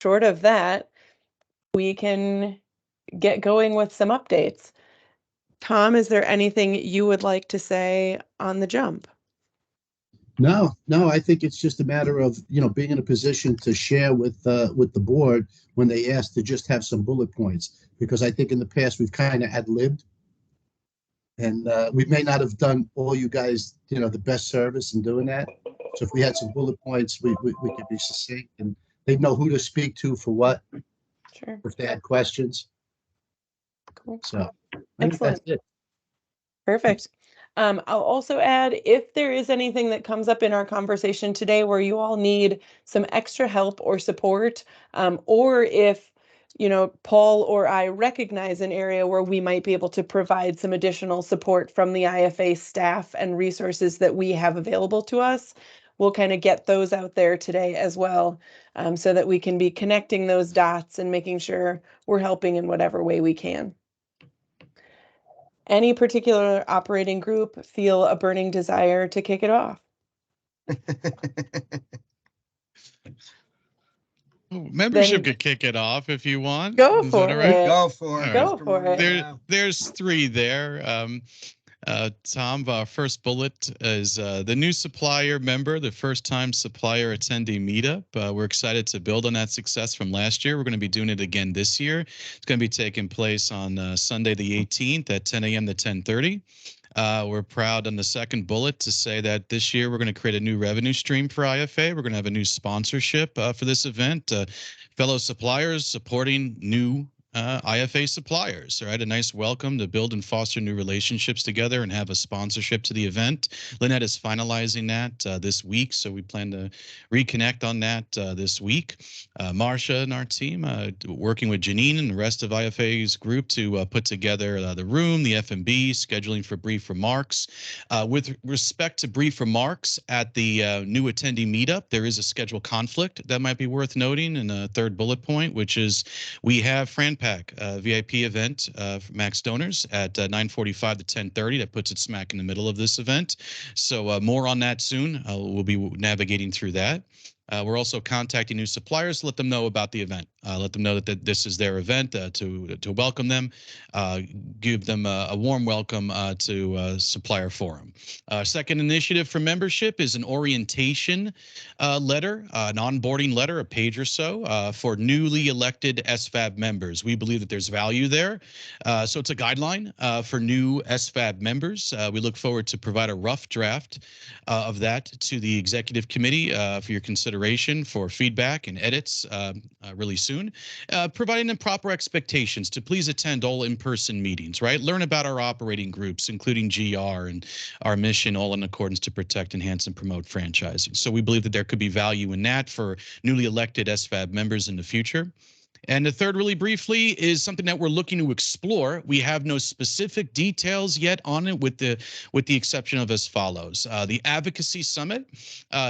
short of that, we can get going with some updates. Tom, is there anything you would like to say on the jump? No, I think it's just a matter of, being in a position to share with the board when they ask to just have some bullet points, because I think in the past we've kind of ad-libbed, and we may not have done all you guys, the best service in doing that. So if we had some bullet points, we could be succinct, and they'd know who to speak to for what, Sure. if they had questions. Cool. So I think Excellent. that's it. Perfect. I'll also add, if there is anything that comes up in our conversation today where you all need some extra help or support, or if, Paul or I recognize an area where we might be able to provide some additional support from the IFA staff and resources that we have available to us, we'll kind of get those out there today as well, so that we can be connecting those dots and making sure we're helping in whatever way we can. Any particular operating group feel a burning desire to kick it off? Membership could kick it off if you want. Go for it. Right? Go for it. Go for it. There's three there. Tom, first bullet is the new supplier member, the first-time supplier attendee meetup. We're excited to build on that success from last year. We're going to be doing it again this year. It's going to be taking place on Sunday the 18th at 10 a.m. to 10:30. We're proud on the second bullet to say that this year we're going to create a new revenue stream for IFA. We're going to have a new sponsorship for this event. Fellow suppliers supporting new IFA suppliers, right? A nice welcome to build and foster new relationships together and have a sponsorship to the event. Lynette is finalizing that this week, so we plan to reconnect on that this week. Marcia and our team working with Janine and the rest of IFA's group to put together the room, the F&B, scheduling for brief remarks. With respect to brief remarks at the new attendee meetup, there is a schedule conflict that might be worth noting in the third bullet point, which is we have Fran Pack VIP event for Max Donors at 9:45 to 10:30. That puts it smack in the middle of this event. So more on that soon. We'll be navigating through that. We're also contacting new suppliers to let them know about the event. Let them know that this is their event, to welcome them, give them a warm welcome to Supplier Forum. Second initiative for membership is an orientation letter, an onboarding letter, a page or so, for newly elected SFAB members. We believe that there's value there. So it's a guideline for new SFAB members. We look forward to provide a rough draft of that to the executive committee for your consideration for feedback and edits really soon, providing them proper expectations to please attend all in-person meetings, right? Learn about our operating groups, including GR and our mission, all in accordance to protect, enhance, and promote franchising. So we believe that there could be value in that for newly elected SFAB members in the future. And the third, really briefly, is something that we're looking to explore. We have no specific details yet on it, with the exception of as follows. The Advocacy Summit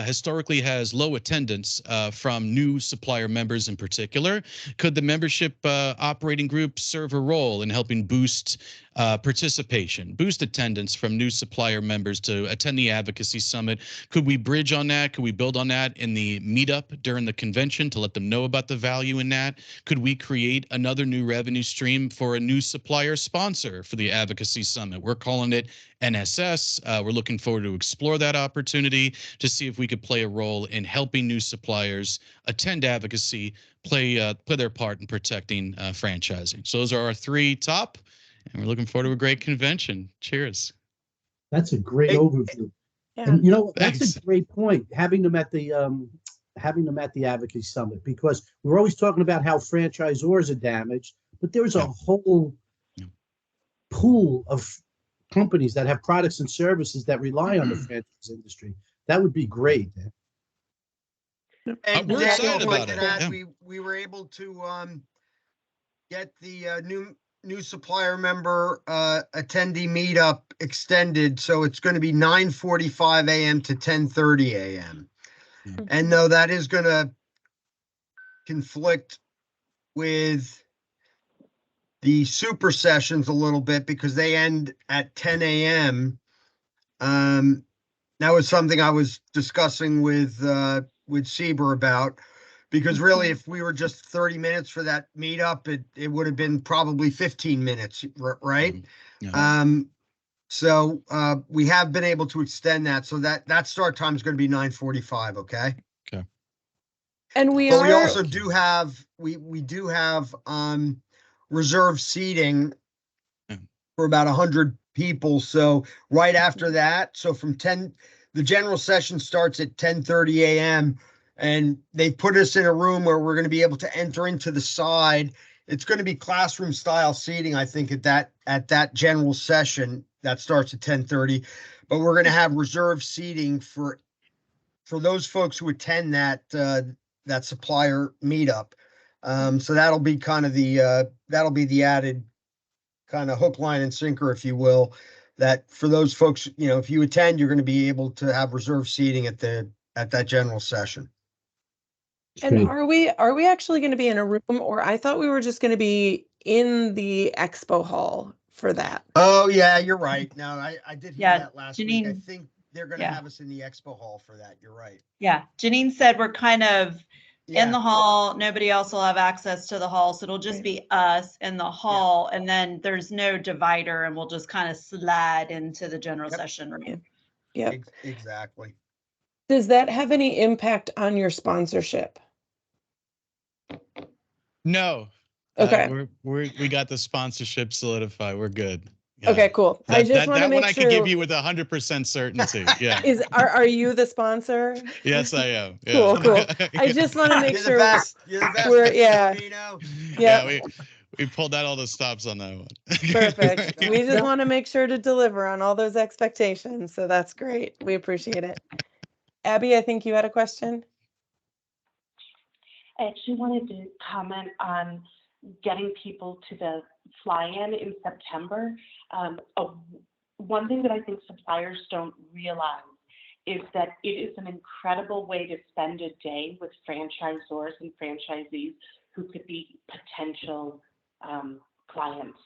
historically has low attendance from new supplier members in particular. Could the membership operating group serve a role in helping boost participation, boost attendance from new supplier members to attend the Advocacy Summit? Could we bridge on that? Could we build on that in the meetup during the convention to let them know about the value in that? Could we create another new revenue stream for a new supplier sponsor for the Advocacy Summit? We're calling it NSS. We're looking forward to explore that opportunity to see if we could play a role in helping new suppliers attend advocacy, play their part in protecting franchising. So those are our three top. And we're looking forward to a great convention. Cheers. That's a great overview. Yeah. And that's a great point, having them at the Advocacy Summit, because we're always talking about how franchisors are damaged, but there's a whole pool of companies that have products and services that rely on the franchise industry. That would be great. And we're excited about it. We were able to get the new supplier member attendee meetup extended, so it's going to be 9:45 a.m. to 10:30 a.m. And though that is going to conflict with the super sessions a little bit because they end at 10 a.m. That was something I was discussing with Sieber about. Because really, if we were just 30 minutes for that meetup, it would have been probably 15 minutes, right? Yeah. So we have been able to extend that. So that start time is going to be 9:45. Okay. Okay. And we But we are, also do have we do have reserved seating Yeah. for about 100 people. So right after that, so from 10, the general session starts at 10:30 a.m. and they put us in a room where we're going to be able to enter into the side. It's going to be classroom style seating, I think, at that general session that starts at 10:30. But we're going to have reserved seating for those folks who attend that supplier meetup. So that'll be kind of that'll be the added kind of hook, line, and sinker, if you will, that for those folks, if you attend, you're going to be able to have reserved seating at that general session. and Great. are we actually going to be in a room, or I thought we were just going to be in the expo hall for that? Oh yeah, you're right. Now I did hear Yeah, that last week. I Janine, think they're going to yeah. have us in the expo hall for that. You're right. Yeah, Janine said we're kind of in Yeah. the hall. Nobody else will have access to the hall. So it'll just Right. be us in the hall. And then there's no divider and we'll just kind of slide into the general Yep. session room. Yep. Exactly. Does that have any impact on your sponsorship? No. Okay. We got the sponsorship solidified. We're good. Yeah. Okay, cool. I just want to that one make I sure. could give you with 100% certainty. Yeah. Are you the sponsor? Yes, I am. Cool, Yeah. cool. I just want to make You're the sure best. You're the best. we're, Mr. yeah, Espino. Yeah, yeah, we pulled out all the stops on that one. perfect. We just Yep. want to make sure to deliver on all those expectations. So that's great. We appreciate it. Abby, I think you had a question. I actually wanted to comment on getting people to the fly-in in September. One thing that I think suppliers don't realize is that it is an incredible way to spend a day with franchisors and franchisees who could be potential clients.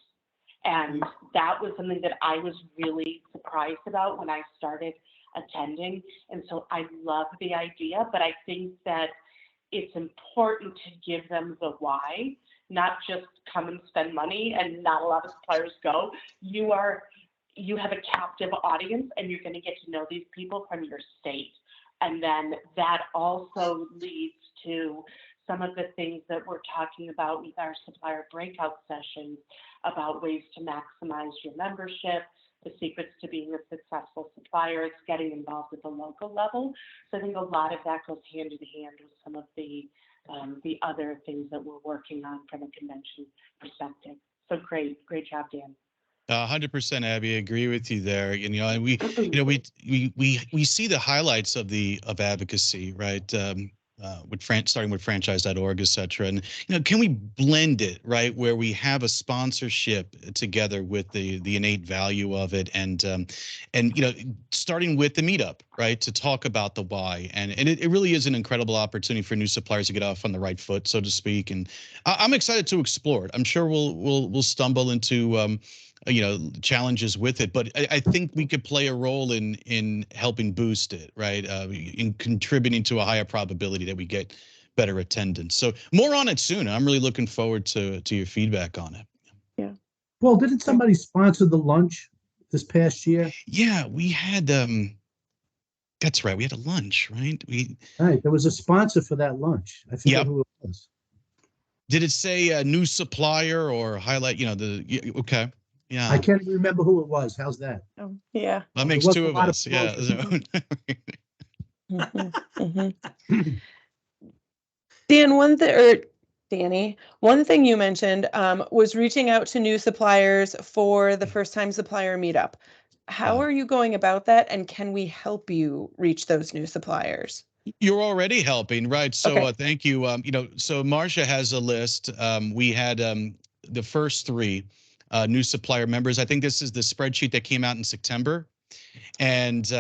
And that was something that I was really surprised about when I started attending. And so I love the idea, but I think that it's important to give them the why, not just come and spend money and not a lot of suppliers go. You have a captive audience and you're going to get to know these people from your state. And then that also leads to some of the things that we're talking about with our supplier breakout sessions about ways to maximize your membership, the secrets to being a successful supplier. It's getting involved at the local level. So I think a lot of that goes hand in hand with some of the other things that we're working on from a convention perspective. So great job, Dan. 100%, Abby. I agree with you there. And we see the highlights of advocacy, right? Starting with franchise.org, et cetera. And can we blend it, right, where we have a sponsorship together with the innate value of it, and starting with the meetup, right, to talk about the why, and it really is an incredible opportunity for new suppliers to get off on the right foot, so to speak. And I'm excited to explore it. I'm sure we'll stumble into challenges with it, but I think we could play a role in helping boost it, right? In contributing to a higher probability that we get better attendance. So more on it soon. I'm really looking forward to your feedback on it. Yeah. Well, didn't somebody sponsor the lunch this past year? Yeah, we had that's right. We had a lunch, right? Right, there was a sponsor for that lunch. I forget who it was. Did it say a new supplier or highlight, okay. Yeah. I can't even remember who it was. How's that? Oh, yeah. That makes two of us. Yeah. Dan, Danny, one thing you mentioned was reaching out to new suppliers for the first time supplier meetup. How are you going about that, and can we help you reach those new suppliers? You're already helping, right? So Okay. thank you. So Marcia has a list. We had the first 3 new supplier members. I think this is the spreadsheet that came out in September, and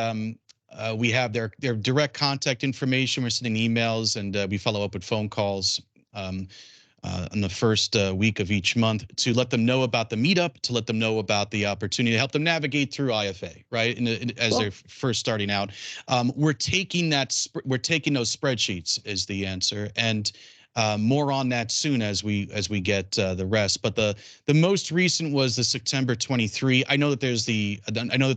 we have their direct contact information. We're sending emails, and we follow up with phone calls. on the first week of each month to let them know about the meetup, to let them know about the opportunity to help them navigate through IFA, right? As Cool. they're first starting out, we're taking those spreadsheets is the answer, and more on that soon as we get the rest. But the most recent was the September 23. I know that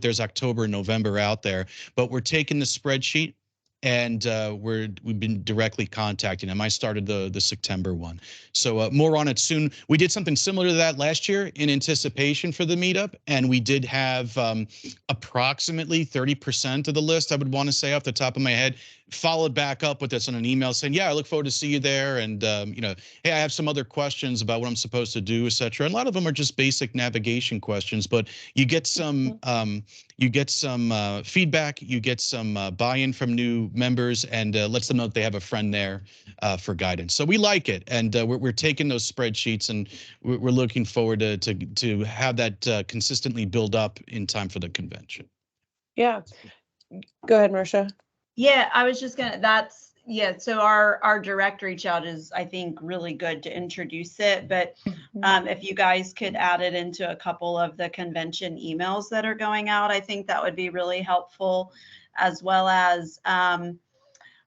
there's October and November out there, but we're taking the spreadsheet and we've been directly contacting them. I started the September one, so more on it soon. We did something similar to that last year in anticipation for the meetup, and we did have approximately 30% of the list, I would want to say off the top of my head, followed back up with us on an email saying, yeah, I look forward to see you there, and hey, I have some other questions about what I'm supposed to do, etc. And a lot of them are just basic navigation questions, but you get some feedback, you get some buy-in from new members, and lets them know that they have a friend there for guidance. So we like it, and we're taking those spreadsheets, and we're looking forward to have that consistently build up in time for the convention. Yeah. Go ahead, Marcia. Yeah, I was just so our direct reach out is, I think, really good to introduce it, but if you guys could add it into a couple of the convention emails that are going out, I think that would be really helpful, as well as I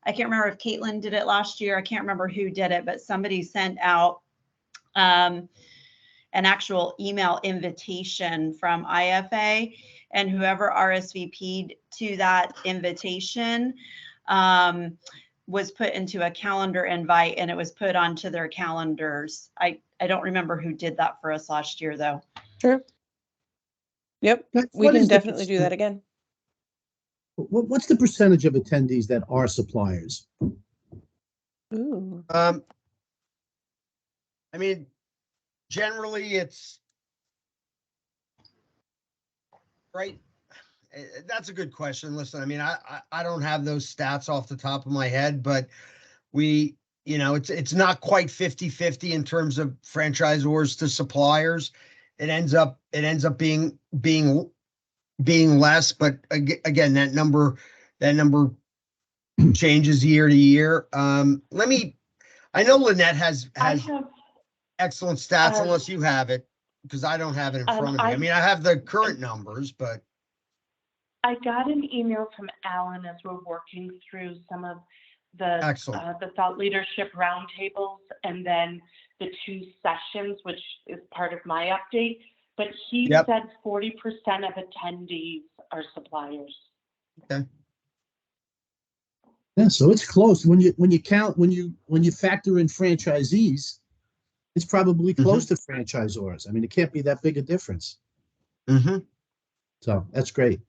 can't remember if Caitlin did it last year. I can't remember who did it, but somebody sent out an actual email invitation from IFA, and whoever RSVP'd to that invitation was put into a calendar invite, and it was put onto their calendars. I don't remember who did that for us last year, though. Sure. Yep. We can definitely do that again. What's the percentage of attendees that are suppliers? Ooh. I mean, generally it's right. That's a good question. Listen, I mean, I don't have those stats off the top of my head, but it's not quite 50-50 in terms of franchisors to suppliers. It ends up being less, but again, that number changes year to year. I know Lynette has excellent stats, unless you have it, because I don't have it in front of me. I mean, I have the current numbers, but I got an email from Alan as we're working through some of the thought leadership roundtables, and then the 2 sessions, which is part of my update. But he said 40% of attendees are suppliers. Okay. Yeah, so it's close. When you factor in franchisees, it's probably close to franchisors. I mean, it can't be that big a difference. So that's great.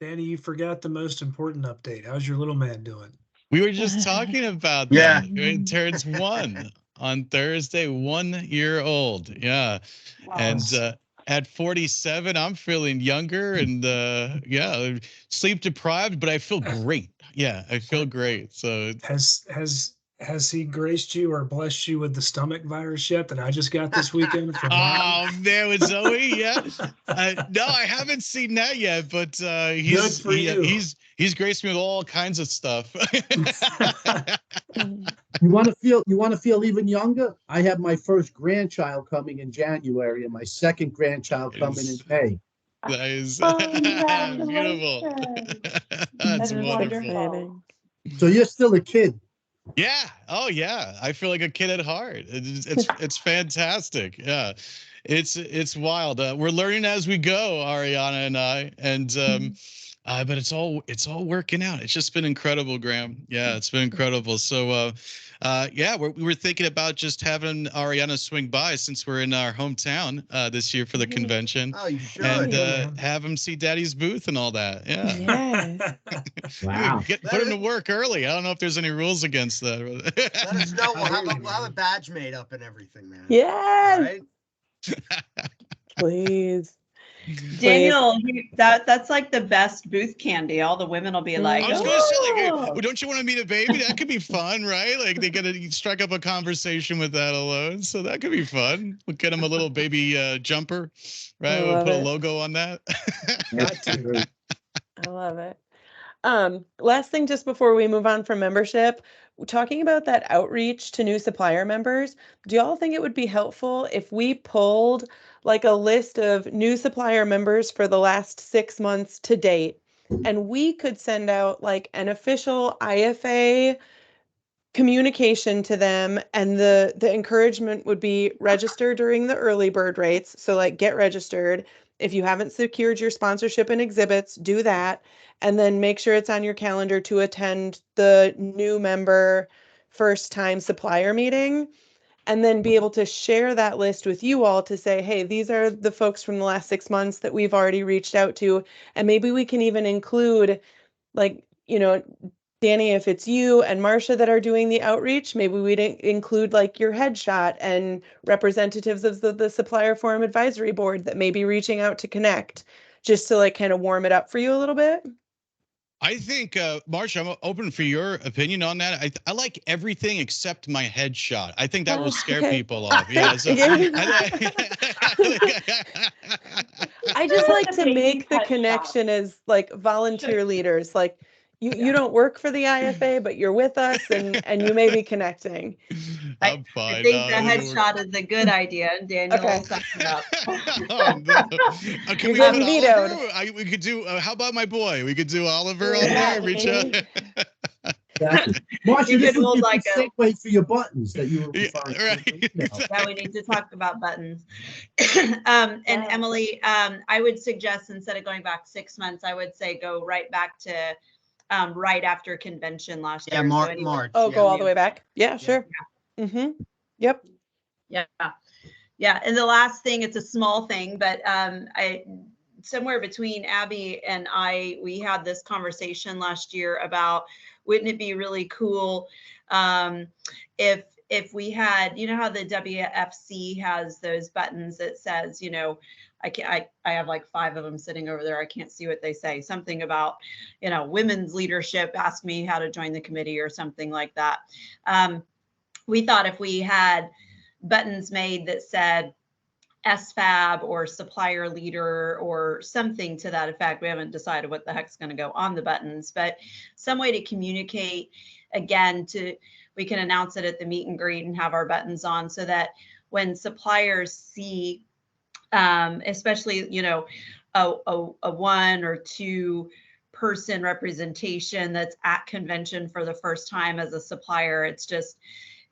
Danny, you forgot the most important update. How's your little man doing? We were just talking about that. It turns 1 on Thursday, 1 year old. Yeah. Wow. And at 47, I'm feeling younger and sleep deprived, but I feel great. Yeah, I feel great. So has he graced you or blessed you with the stomach virus yet that I just got this weekend from Oh, there with Zoe. Yeah. No, I haven't seen that yet, but he's graced me with all kinds of stuff. You want to feel even younger? I have my first grandchild coming in January and my second grandchild coming in May. That is beautiful. That's wonderful. So you're still a kid. Yeah. Oh, yeah. I feel like a kid at heart. It's fantastic. Yeah. It's wild. We're learning as we go, Ariana and I, and but it's all working out. It's just been incredible, Graham. Yeah, it's been incredible. So we were thinking about just having Ariana swing by, since we're in our hometown this year for the convention. Oh, you should. And have him see Daddy's booth and all that. Yeah. Wow. Put him to work early. I don't know if there's any rules against that. Let us know. We'll have a badge made up and everything, man. Yes. All right? Please. Daniel, that's like the best booth candy. All the women will be like, I was going to say, like, well, don't you want to meet a baby? That could be fun, right? Like, they got to strike up a conversation with that alone. So that could be fun. We'll get him a little baby jumper, right? We'll put a logo on that. I love it. Last thing, just before we move on from membership, talking about that outreach to new supplier members, do y'all think it would be helpful if we pulled like a list of new supplier members for the last 6 months to date, and we could send out like an official IFA communication to them, and the encouragement would be register during the early bird rates, so like get registered. If you haven't secured your sponsorship and exhibits, do that, and then make sure it's on your calendar to attend the new member first time supplier meeting, and then be able to share that list with you all to say, hey, these are the folks from the last 6 months that we've already reached out to. And maybe we can even include, like, Danny, if it's you and Marcia that are doing the outreach, maybe we'd include like your headshot and representatives of the supplier forum advisory board that may be reaching out to connect, just to like kind of warm it up for you a little bit. I think, Marcia, I'm open for your opinion on that. I like everything except my headshot. I think that will scare okay. people off. Yeah. So I just like The to baby make the headshot. connection as like volunteer leaders. Like you don't work for the IFA, but you're with us, and you may be connecting. I'm I fine. think the No, it'll work. headshot is a good idea, and Daniel Okay. will set it up. Oh, no. Can You're we getting put vetoed. Oliver? We could do. How about my boy? We could do Oliver on Yeah, there. Reach out. Exactly. Marcia, You this could would hold be a like good segue for your buttons that you were Yeah, referring to. right. Yeah, we need to talk about buttons. And Yeah. Emily, I would suggest, instead of going back 6 months, I would say go right back to right after convention last Yeah, year. So March. Oh, yeah. go all the way back. Yeah, sure. Yep. Yeah. Yeah. And the last thing, it's a small thing, but somewhere between Abby and I, we had this conversation last year about, wouldn't it be really cool if we had, how the WFC has those buttons that says, I have like 5 of them sitting over there. I can't see what they say. Something about, women's leadership, ask me how to join the committee or something like that. We thought if we had buttons made that said SFAB or supplier leader or something to that effect. We haven't decided what the heck's going to go on the buttons, but some way to communicate, again, we can announce it at the meet and greet and have our buttons on, so that when suppliers see, especially, a 1 or 2 person representation that's at convention for the first time as a supplier,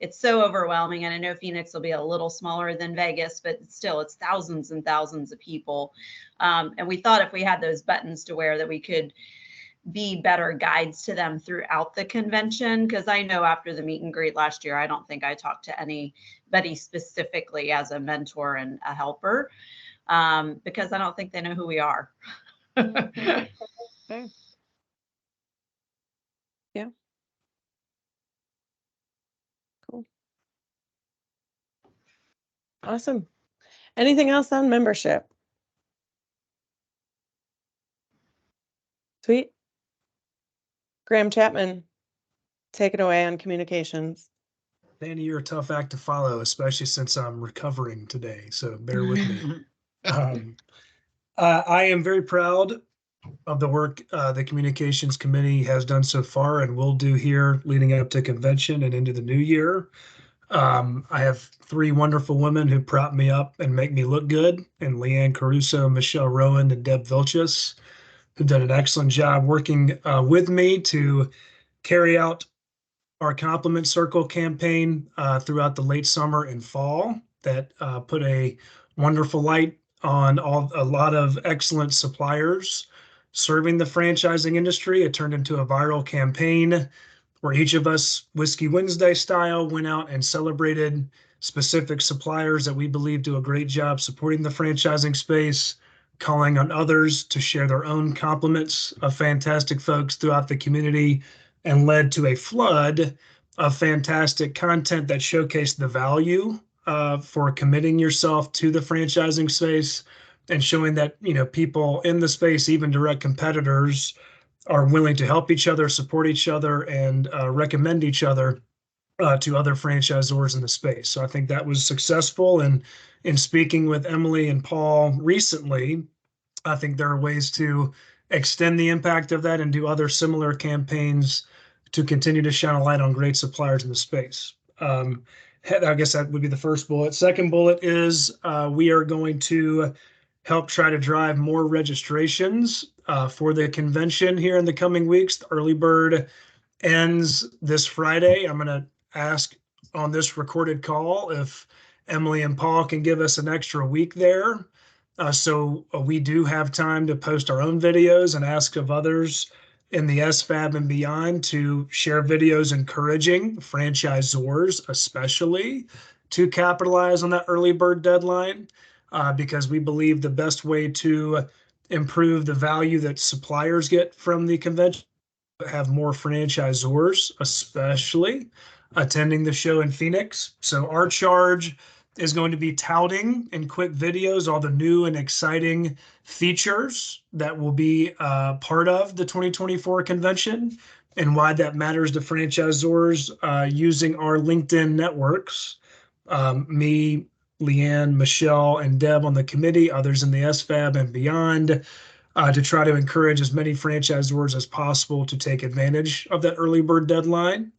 it's so overwhelming. And I know Phoenix will be a little smaller than Vegas, but still it's thousands and thousands of people. And we thought if we had those buttons to wear, that we could be better guides to them throughout the convention. Because I know after the meet and greet last year, I don't think I talked to anybody specifically as a mentor and a helper, because I don't think they know who we are. Okay. Yeah. Cool. Awesome. Anything else on membership? Sweet. Graham Chapman, take it away on communications. Danny, you're a tough act to follow, especially since I'm recovering today. So bear with me. I am very proud of the work the communications committee has done so far and will do here leading up to convention and into the new year. I have 3 wonderful women who prop me up and make me look good, and Leanne Caruso, Michelle Rowan, and Deb Vilchis, who've done an excellent job working with me to carry out our Compliment Circle campaign throughout the late summer and fall that put a wonderful light on a lot of excellent suppliers serving the franchising industry. It turned into a viral campaign where each of us, Whiskey Wednesday style, went out and celebrated specific suppliers that we believe do a great job supporting the franchising space, calling on others to share their own compliments of fantastic folks throughout the community, and led to a flood of fantastic content that showcased the value for committing yourself to the franchising space and showing that, people in the space, even direct competitors, are willing to help each other, support each other, and recommend each other to other franchisors in the space. So I think that was successful. And in speaking with Emily and Paul recently, I think there are ways to extend the impact of that and do other similar campaigns to continue to shine a light on great suppliers in the space. I guess that would be the first bullet. Second bullet is we are going to help try to drive more registrations for the convention here in the coming weeks. The early bird ends this Friday. I'm going to ask on this recorded call if Emily and Paul can give us an extra week there. So we do have time to post our own videos and ask of others in the SFAB and beyond to share videos encouraging franchisors, especially, to capitalize on that early bird deadline, because we believe the best way to improve the value that suppliers get from the convention, have more franchisors, especially, attending the show in Phoenix. So our charge is going to be touting in quick videos all the new and exciting features that will be part of the 2024 convention and why that matters to franchisors using our LinkedIn networks. Me, Leanne, Michelle, and Deb on the committee, others in the SFAB and beyond, to try to encourage as many franchisors as possible to take advantage of that early bird deadline.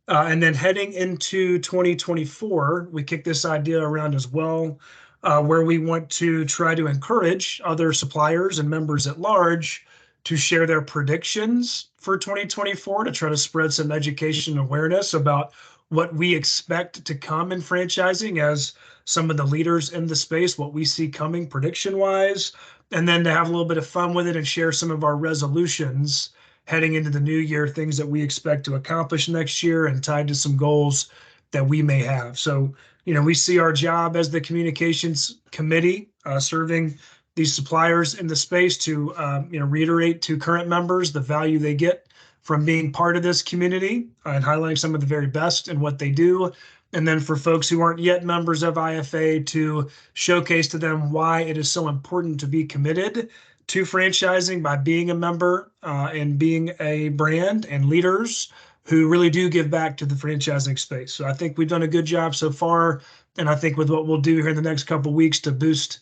And then heading into 2024, we kick this idea around as well, where we want to try to encourage other suppliers and members at large to share their predictions for 2024 to try to spread some education and awareness about what we expect to come in franchising as some of the leaders in the space, what we see coming prediction-wise, and then to have a little bit of fun with it and share some of our resolutions heading into the new year, things that we expect to accomplish next year and tied to some goals that we may have. So, we see our job as the communications committee, serving these suppliers in the space to, reiterate to current members the value they get from being part of this community and highlighting some of the very best in what they do. And then for folks who aren't yet members of IFA, to showcase to them why it is so important to be committed to franchising by being a member and being a brand and leaders who really do give back to the franchising space. So I think we've done a good job so far. And I think with what we'll do here in the next couple of weeks to boost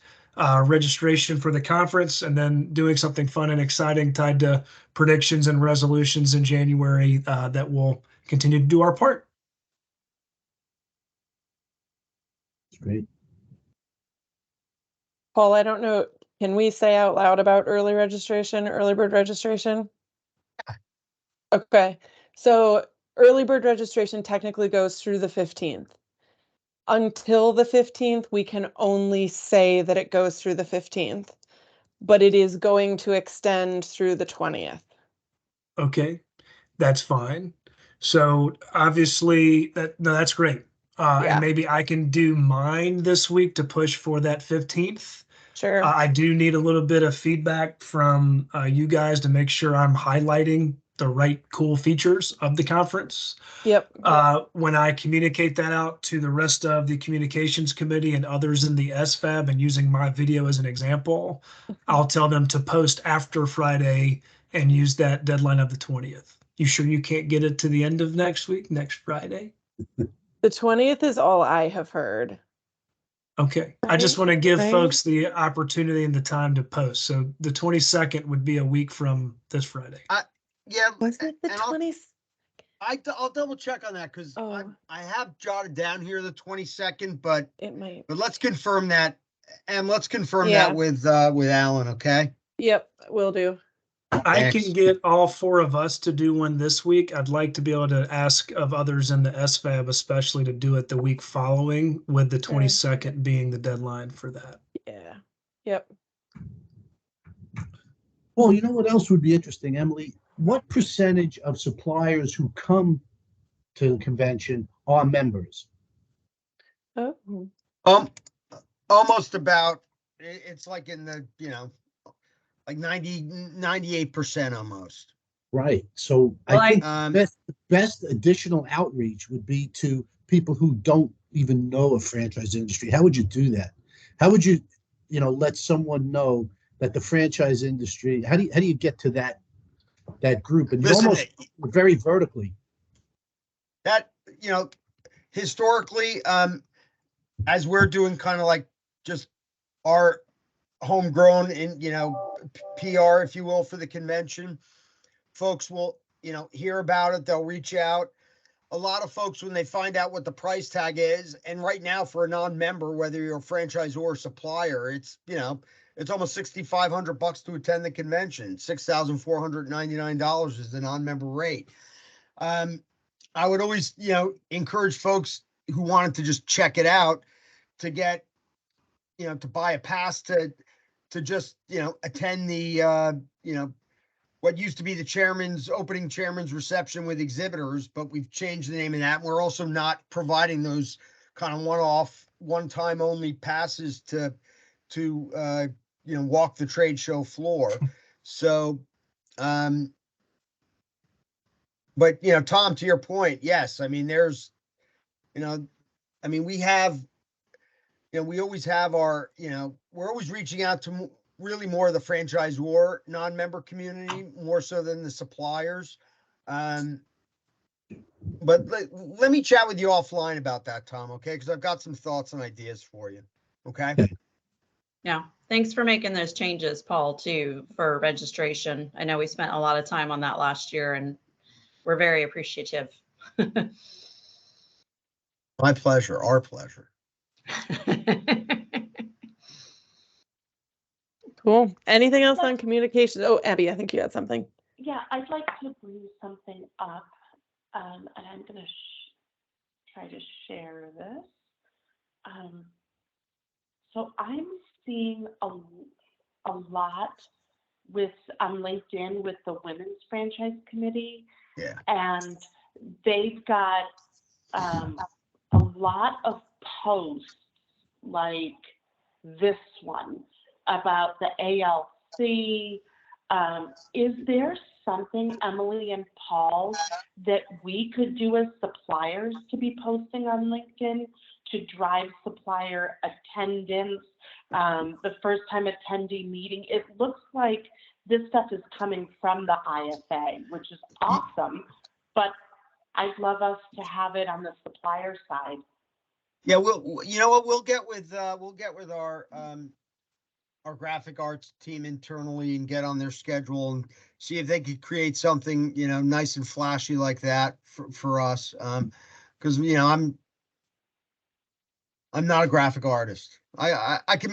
registration for the conference and then doing something fun and exciting tied to predictions and resolutions in January, that will continue to do our part. Great. Paul, I don't know, can we say out loud about early registration, early bird registration? Okay, so early bird registration technically goes through the 15th. Until the 15th, we can only say that it goes through the 15th, but it is going to extend through the 20th. Okay, that's fine. So obviously that's great. Yeah. And maybe I can do mine this week to push for that 15th. Sure. I do need a little bit of feedback from you guys to make sure I'm highlighting the right cool features of the conference. Yep. When I communicate that out to the rest of the communications committee and others in the SFAB and using my video as an example, I'll tell them to post after Friday and use that deadline of the 20th. You sure you can't get it to the end of next week, next Friday? The 20th is all I have heard. Okay, I just want to give folks the opportunity and the time to post. So the 22nd would be a week from this Friday. Yeah. Was it the and 20th? I'll double check on that because I have jotted down here the 22nd, but it might. But let's confirm that, and let's confirm that with Alan. Okay. Yep, will do. I can get all four of us to do one this week. I'd like to be able to ask of others in the SFAB, especially to do it the week following, with the 22nd being the deadline for that. Yeah. Yep. Well, you know what else would be interesting, Emily? What percentage of suppliers who come to the convention are members? Oh. Almost about, it's like in the, like 98% almost. Right. So I think best additional outreach would be to people who don't even know a franchise industry. How would you do that? How would you, let someone know that the franchise industry, how do you get to that group? And Listen, almost very vertically. That, historically, as we're doing kind of like just our homegrown in, PR, if you will, for the convention, folks will, hear about it, they'll reach out. A lot of folks, when they find out what the price tag is, and right now for a non-member, whether you're a franchisor or supplier, it's almost $6,500 to attend the convention. $6,499 is the non-member rate. I would always, encourage folks who wanted to just check it out to get, to buy a pass to just, attend the, what used to be the opening chairman's reception with exhibitors, but we've changed the name of that. We're also not providing those kind of one-time only passes to walk the trade show floor. So, but Tom, to your point, yes, I mean, there's, we have, we always have our, we're always reaching out to really more of the franchisor non-member community, more so than the suppliers. But let me chat with you offline about that, Tom, okay? Because I've got some thoughts and ideas for you, okay? Yeah, thanks for making those changes, Paul, too, for registration. I know we spent a lot of time on that last year, and we're very appreciative. My pleasure, our pleasure. Cool. Anything else on communication? Oh, Abby, I think you had something. Yeah, I'd like to bring something up, and I'm going to try to share this. So I'm seeing a lot on LinkedIn with the Women's Franchise Committee. Yeah. And they've got a lot of posts like this one about the ALC. Is there something, Emily and Paul, that we could do as suppliers to be posting on LinkedIn to drive supplier attendance, the first time attendee meeting? It looks like this stuff is coming from the IFA, which is awesome, but I'd love us to have it on the supplier side. Yeah, we'll get with our graphic arts team internally and get on their schedule and see if they could create something, nice and flashy like that for us. Because I'm not a graphic artist. I can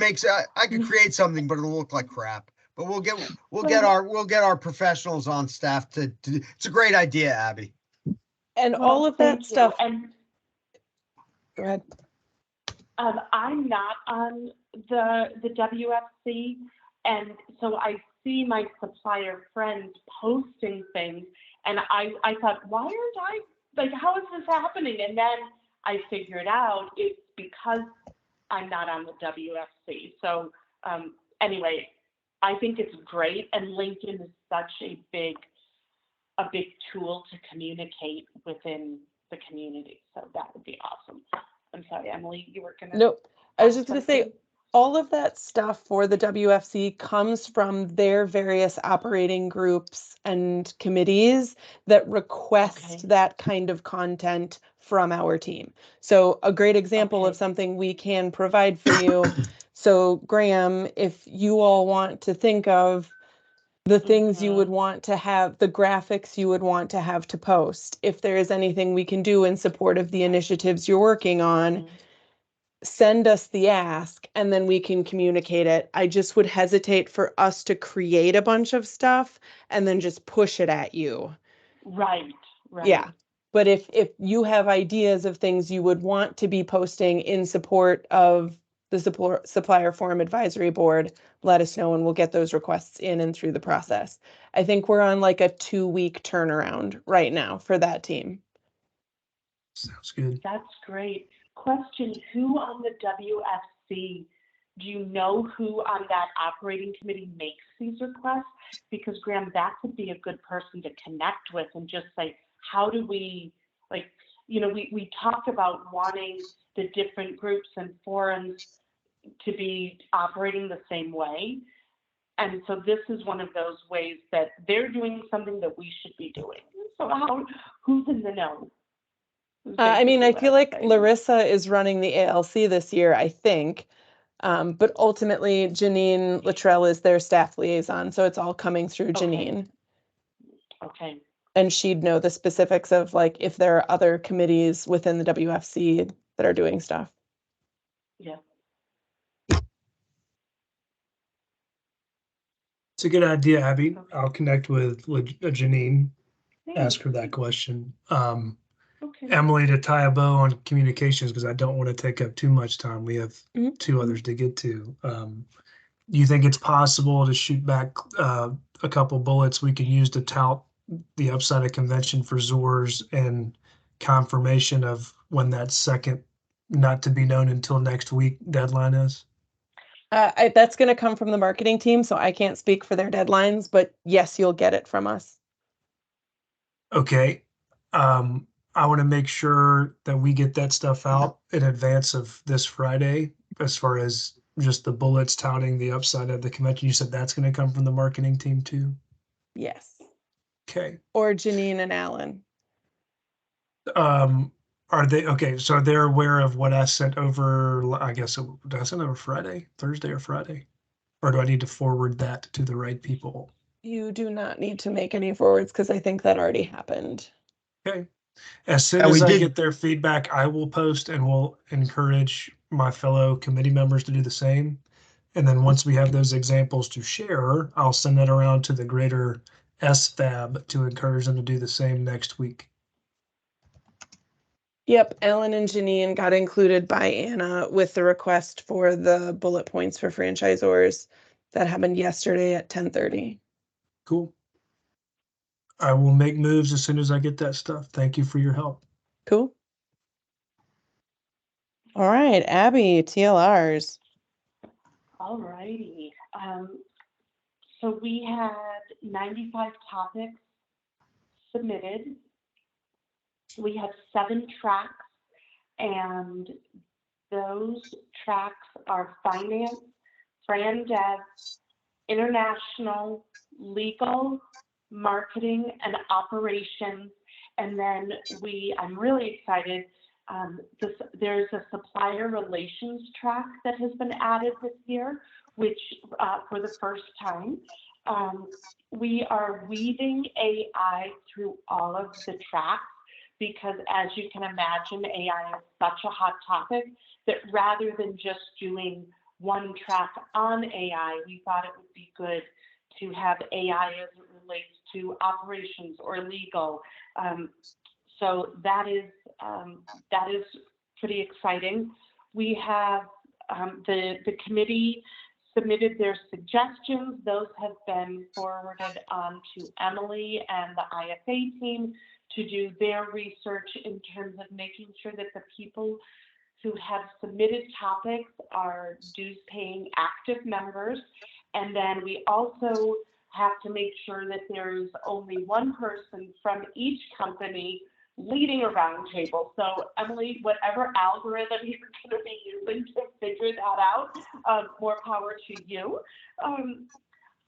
create something, but it'll look like crap. But we'll get our professionals on staff to it's a great idea, Abby. And all of that stuff. And go ahead. I'm not on the WFC, and so I see my supplier friends posting things, and I thought, why aren't I, like, how is this happening? And then I figured out it's because I'm not on the WFC. So anyway, I think it's great, and LinkedIn is such a big tool to communicate within the community. So that would be awesome. I'm sorry, Emily, you were gonna. Nope. I was just gonna say, all of that stuff for the WFC comes from their various operating groups and committees that request that kind of content from our team. So a great example of something we can provide for you. So Graham, if you all want to think of the things you would want to have, the graphics you would want to have to post, if there is anything we can do in support of the initiatives you're working on, send us the ask and then we can communicate it. I just would hesitate for us to create a bunch of stuff and then just push it at you. Right. Yeah. But if you have ideas of things you would want to be posting in support of the Supplier Forum Advisory Board, let us know and we'll get those requests in and through the process. I think we're on like a 2-week turnaround right now for that team. Sounds good. That's great. Question, who on the WFC, do you know who on that operating committee makes these requests? Because Graham, that could be a good person to connect with and just say, how do we, like, we talk about wanting the different groups and forums to be operating the same way. And so this is one of those ways that they're doing something that we should be doing. So who's in the know? I mean, I feel like Larissa is running the ALC this year, I think. But ultimately, Janine Luttrell is their staff liaison. So it's all coming through Janine. Okay. and she'd know the specifics of like if there are other committees within the WFC that are doing stuff. Yeah. It's a good idea, Abby. I'll connect with Janine, ask her that Thanks. question. Okay. Emily, to tie a bow on communications, because I don't want to take up too much time. We have Mhm. 2 others to get to. You think it's possible to shoot back a couple bullets we could use to tout the upside of convention for Zors and confirmation of when that second not to be known until next week deadline is? That's going to come from the marketing team, so I can't speak for their deadlines, but yes, you'll get it from us. Okay. I want to make sure that we get that stuff out in advance of this Friday, as far as just the bullets touting the upside of the convention. You said that's going to come from the marketing team too? Yes. Okay. Or Janine and Alan. Are they, okay, so they're aware of what I sent over, I guess, did I send over Friday, Thursday or Friday? Or do I need to forward that to the right people? You do not need to make any forwards because I think that already happened. Okay. As soon And we as I did- get their feedback, I will post and will encourage my fellow committee members to do the same. And then once we have those examples to share, I'll send that around to the greater SFAB to encourage them to do the same next week. Yep, Alan and Janine got included by Anna with the request for the bullet points for franchisors. That happened yesterday at 10:30. Cool. I will make moves as soon as I get that stuff. Thank you for your help. Cool. All right, Abby, TLRs. All righty. So we had 95 topics submitted. We had 7 tracks, and those tracks are finance, fran dev, international, legal, marketing, and operations. And then I'm really excited. There's a supplier relations track that has been added this year, which for the first time. We are weaving AI through all of the tracks because, as you can imagine, AI is such a hot topic that rather than just doing one track on AI, we thought it would be good to have AI as it relates to operations or legal. So that is pretty exciting. We have the committee submitted their suggestions. Those have been forwarded on to Emily and the IFA team to do their research in terms of making sure that the people who have submitted topics are dues paying active members. And then we also have to make sure that there's only one person from each company leading a roundtable. So Emily, whatever algorithm you're going to be using to figure that out, more power to you.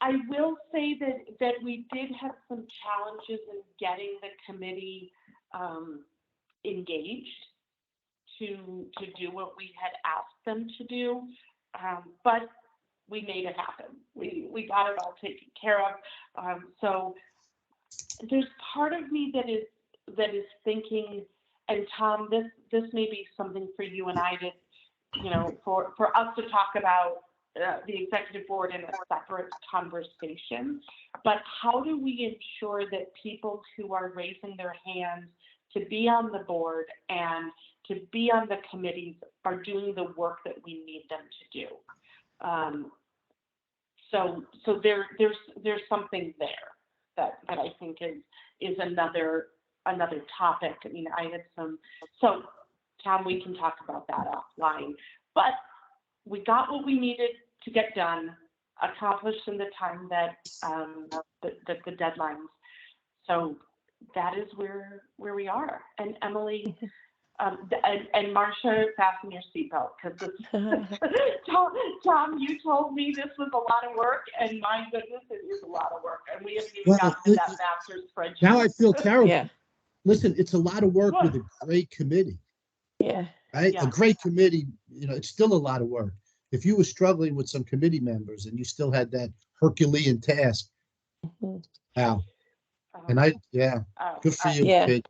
I will say that we did have some challenges in getting the committee engaged to do what we had asked them to do, but we made it happen. We got it all taken care of. So there's part of me that is thinking, and Tom, this may be something for you and I to, for us to talk about the executive board in a separate conversation, but how do we ensure that people who are raising their hands to be on the board and to be on the committees are doing the work that we need them to do? So there's something there that I think is another topic. I mean, I had so Tom, we can talk about that offline, but we got what we needed to get done, accomplished in the time that the deadlines. So that is where we are. And Emily, and Marcia, fasten your seatbelt because Tom, you told me this was a lot of work, and my goodness, it is a lot of work. And we haven't even gotten to that master's spreadsheet. Now I feel terrible. Yeah. Listen, it's a lot of work with a great committee. Yeah. Right? Yeah. A great committee, it's still a lot of work. If you were struggling with some committee members and you still had that Herculean task, Mhm. wow. And yeah, good for you, Yeah. kid.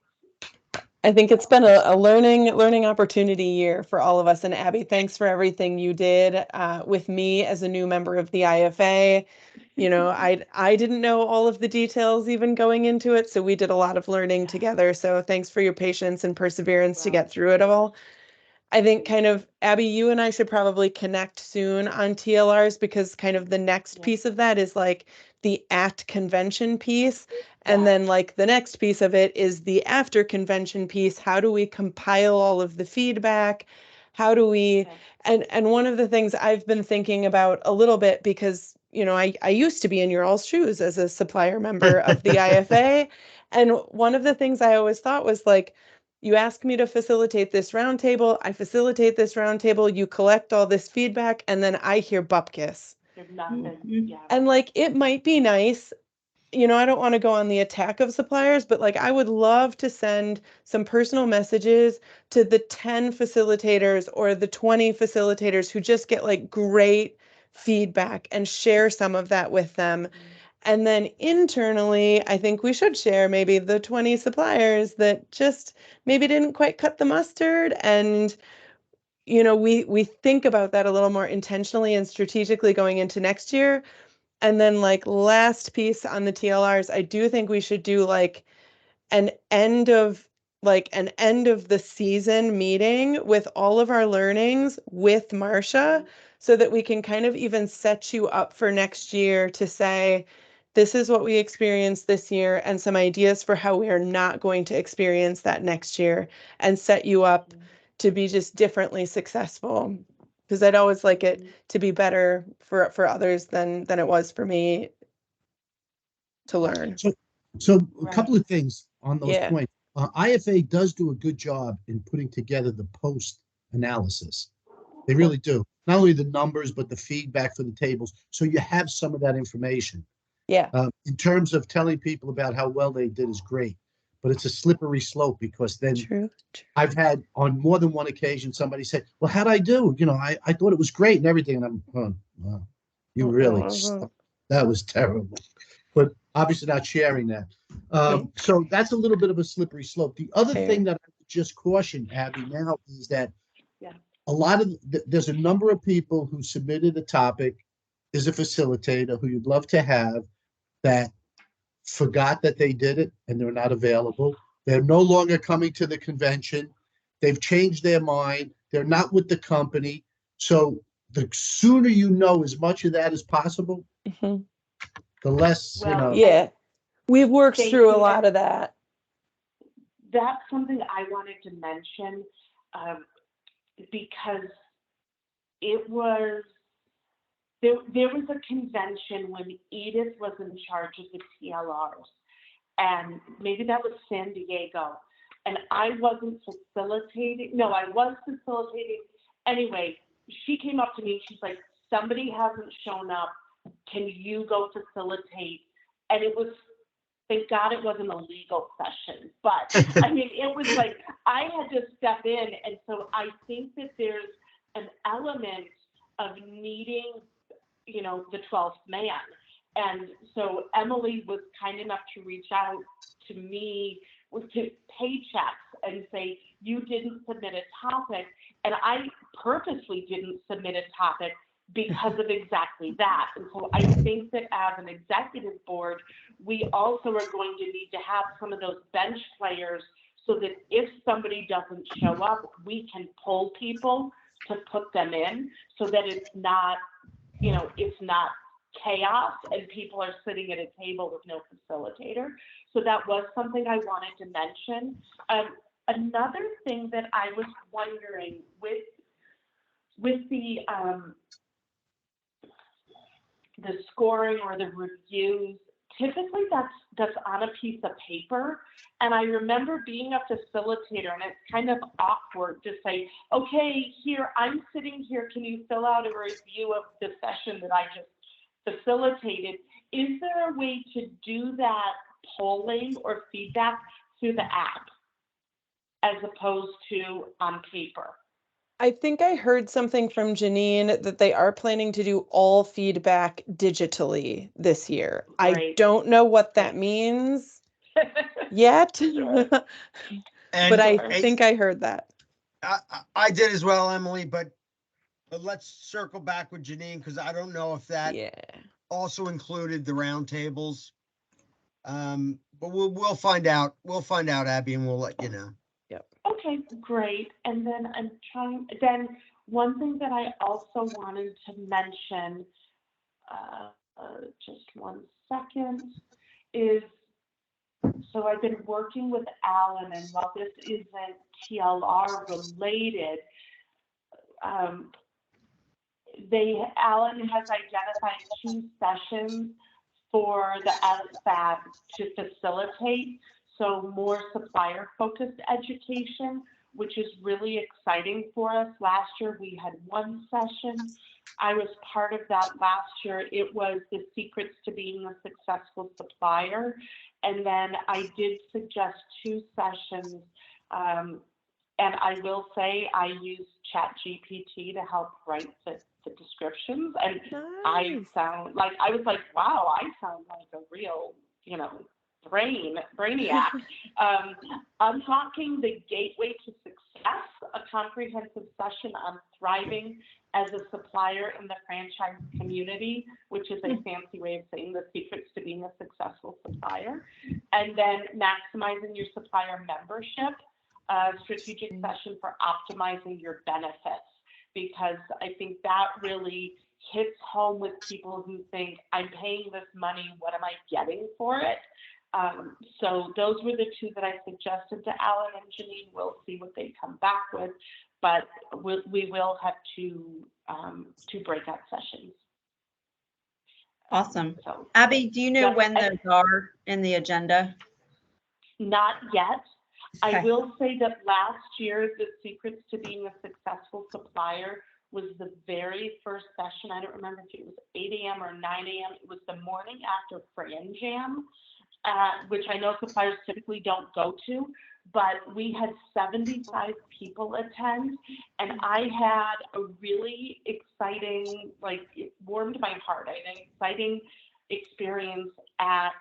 I think it's been a learning opportunity year for all of us. And Abby, thanks for everything you did with me as a new member of the IFA. You know, I didn't know all of the details even going into it, so we did a lot of learning together. So thanks for your patience and perseverance to get through it all. I think kind of, Abby, you and I should probably connect soon on TLRs, because kind of the next piece of that is like the at convention piece. And then like the next piece of it is the after convention piece. How do we compile all of the feedback? How do we, and one of the things I've been thinking about a little bit, because, you know, I used to be in your all's shoes as a supplier member of the IFA. And one of the things I always thought was like, you ask me to facilitate this roundtable, I facilitate this roundtable, you collect all this feedback, and then I hear bupkis. There's nothing. And like, it might be nice, you know, I don't want to go on the attack of suppliers, but like, I would love to send some personal messages to the 10 facilitators or the 20 facilitators who just get like great feedback and share some of that with them. And then internally, I think we should share maybe the 20 suppliers that just maybe didn't quite cut the mustard. And, you know, we think about that a little more intentionally and strategically going into next year. And then like last piece on the TLRs, I do think we should do like an end of the season meeting with all of our learnings with Marcia, so that we can kind of even set you up for next year to say, this is what we experienced this year and some ideas for how we are not going to experience that next year, and set you up to be just differently successful. Because I'd always like it to be better for others than it was for me to learn. So a couple of things on those Yeah. points. IFA does do a good job in putting together the post analysis. They really do. Not only the numbers, but the feedback for the tables. So you have some of that information. Yeah. In terms of telling people about how well they did is great, but it's a slippery slope, because then True. I've had on more than one occasion somebody say, well, how'd I do? You know, I thought it was great and everything. And I'm, oh, wow, you really, that was terrible. But obviously not sharing that. So that's a little bit of a slippery slope. The other thing that I would just caution, Abby, now is that a lot of there's a number of people who submitted a topic as a facilitator who you'd love to have, that forgot that they did it and they're not available. They're no longer coming to the convention. They've changed their mind. They're not with the company. So the sooner you know as much of that as possible, the less, you know. Yeah, we've worked Thank through a you. lot of that. That's something I wanted to mention, because it was, there was a convention when Edith was in charge of the TLRs, and maybe that was San Diego, and I wasn't facilitating. No, I was facilitating. Anyway, she came up to me and she's like, somebody hasn't shown up. Can you go facilitate? And it was, thank God it wasn't a legal session, but I mean, it was like, I had to step in. And so I think that there's an element of needing, you know, the 12th man. And so Emily was kind enough to reach out to me with paychecks and say, you didn't submit a topic. And I purposely didn't submit a topic because of exactly that. And so I think that as an executive board, we also are going to need to have some of those bench players, so that if somebody doesn't show up, we can pull people to put them in, so that it's not, you know, it's not chaos and people are sitting at a table with no facilitator. So that was something I wanted to mention. Another thing that I was wondering with the scoring or the reviews, typically that's on a piece of paper. And I remember being a facilitator, and it's kind of awkward to say, okay, here, I'm sitting here, can you fill out a review of the session that I just facilitated? Is there a way to do that polling or feedback through the app as opposed to on paper? I think I heard something from Janine that they are planning to do all feedback digitally this year. I Great. don't know what that means. Yet, And but I I- think I heard that. I did as well, Emily, but let's circle back with Janine, because I don't know if that Yeah. also included the roundtables. But we'll find out. We'll find out, Abby, and we'll let you know. Okay, great. And then then one thing that I also wanted to mention, just one second, is so I've been working with Alan, and while this isn't TLR related, Alan has identified 2 sessions for the SFAB to facilitate, so more supplier-focused education, which is really exciting for us. Last year, we had 1 session. I was part of that last year. It was the secrets to being a successful supplier. And then I did suggest 2 sessions. And I will say I used ChatGPT to help write the descriptions. And I was like, wow, I sound like a real, brainiac. I'm talking the Gateway to Success, a comprehensive session on thriving as a supplier in the franchise community, which is a fancy way of saying the secrets to being a successful supplier. And then maximizing your supplier membership, a strategic session for optimizing your benefits, because I think that really hits home with people who think, I'm paying this money, what am I getting for it? So those were the 2 that I suggested to Alan and Janine. We'll see what they come back with, but we will have 2 breakout sessions. Awesome. So, Abby, do you know yeah, when those are in the agenda? Not yet. Okay. I will say that last year, the secrets to being a successful supplier was the very first session. I don't remember if it was 8 a.m. or 9 a.m. It was the morning after Fran Jam, which I know suppliers typically don't go to, but we had 75 people attend, and I had a really exciting, it warmed my heart. I had an exciting experience at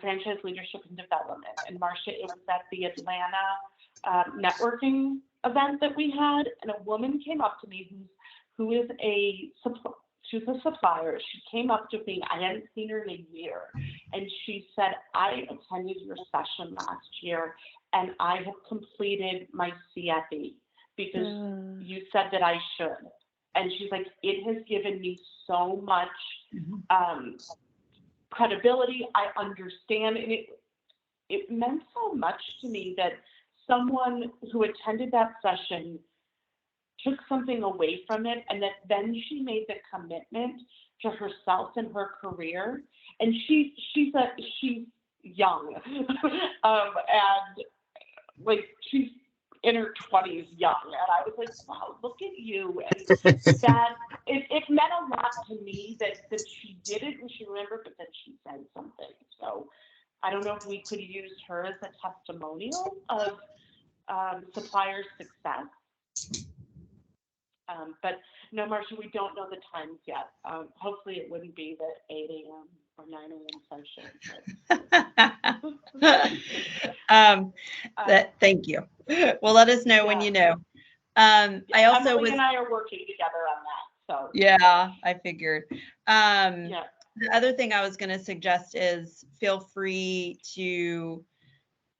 Franchise Leadership and Development. And Marcia, it was at the Atlanta networking event that we had, and a woman came up to me who is she's a supplier. She came up to me, I hadn't seen her in a year, and she said, I attended your session last year, and I have completed my CFE because you said that I should. And she's like, it has given me so much credibility. I understand, and it meant so much to me that someone who attended that session took something away from it, and that then she made the commitment to herself and her career. And she's young, and she's in her 20s, young, and I was like, wow, look at you. And that it meant a lot to me that she did it and she remembered, but that she said something. So I don't know if we could use her as a testimonial of supplier success. But no, Marcia, we don't know the times yet. Hopefully it wouldn't be the 8 a.m. or 9 a.m. session. Thank you. Well, let us know when you know. I also Emily and I are working together on that. So yeah, I figured. The other thing I was going to suggest is feel free to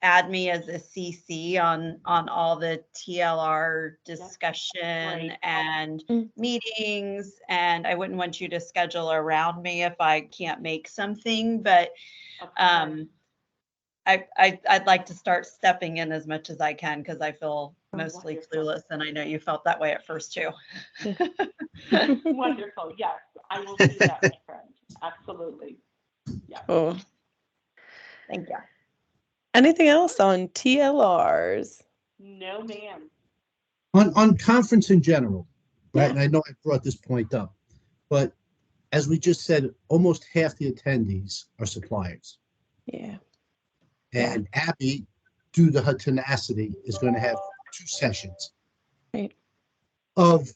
add me as a CC on all the TLR discussion and meetings. And I wouldn't want you to schedule around me if I can't make something, but I'd like to start stepping in as much as I can, because I feel mostly clueless, and I know you felt that way at first too. Wonderful. Yes, I will do that, my friend. Absolutely. Yeah. Oh, thank you. Anything else on TLRs? No, ma'am. On conference in general, right? And I know I brought this point up, but as we just said, almost half the attendees are suppliers. Yeah. And Abby, due to her tenacity, is going to have 2 sessions. Right. Of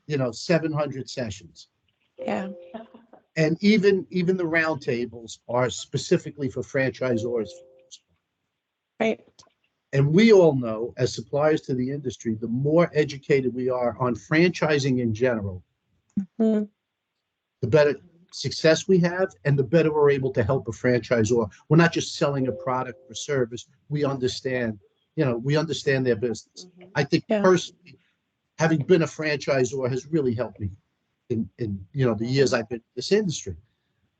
700 sessions. Yeah. And even the roundtables are specifically for franchisors. Right. And we all know, as suppliers to the industry, the more educated we are on franchising in general, Mhm. the better success we have and the better we're able to help a franchisor. We're not just selling a product or service. We understand, we understand their business. I think Yeah. personally, having been a franchisor has really helped me in the years I've been in this industry.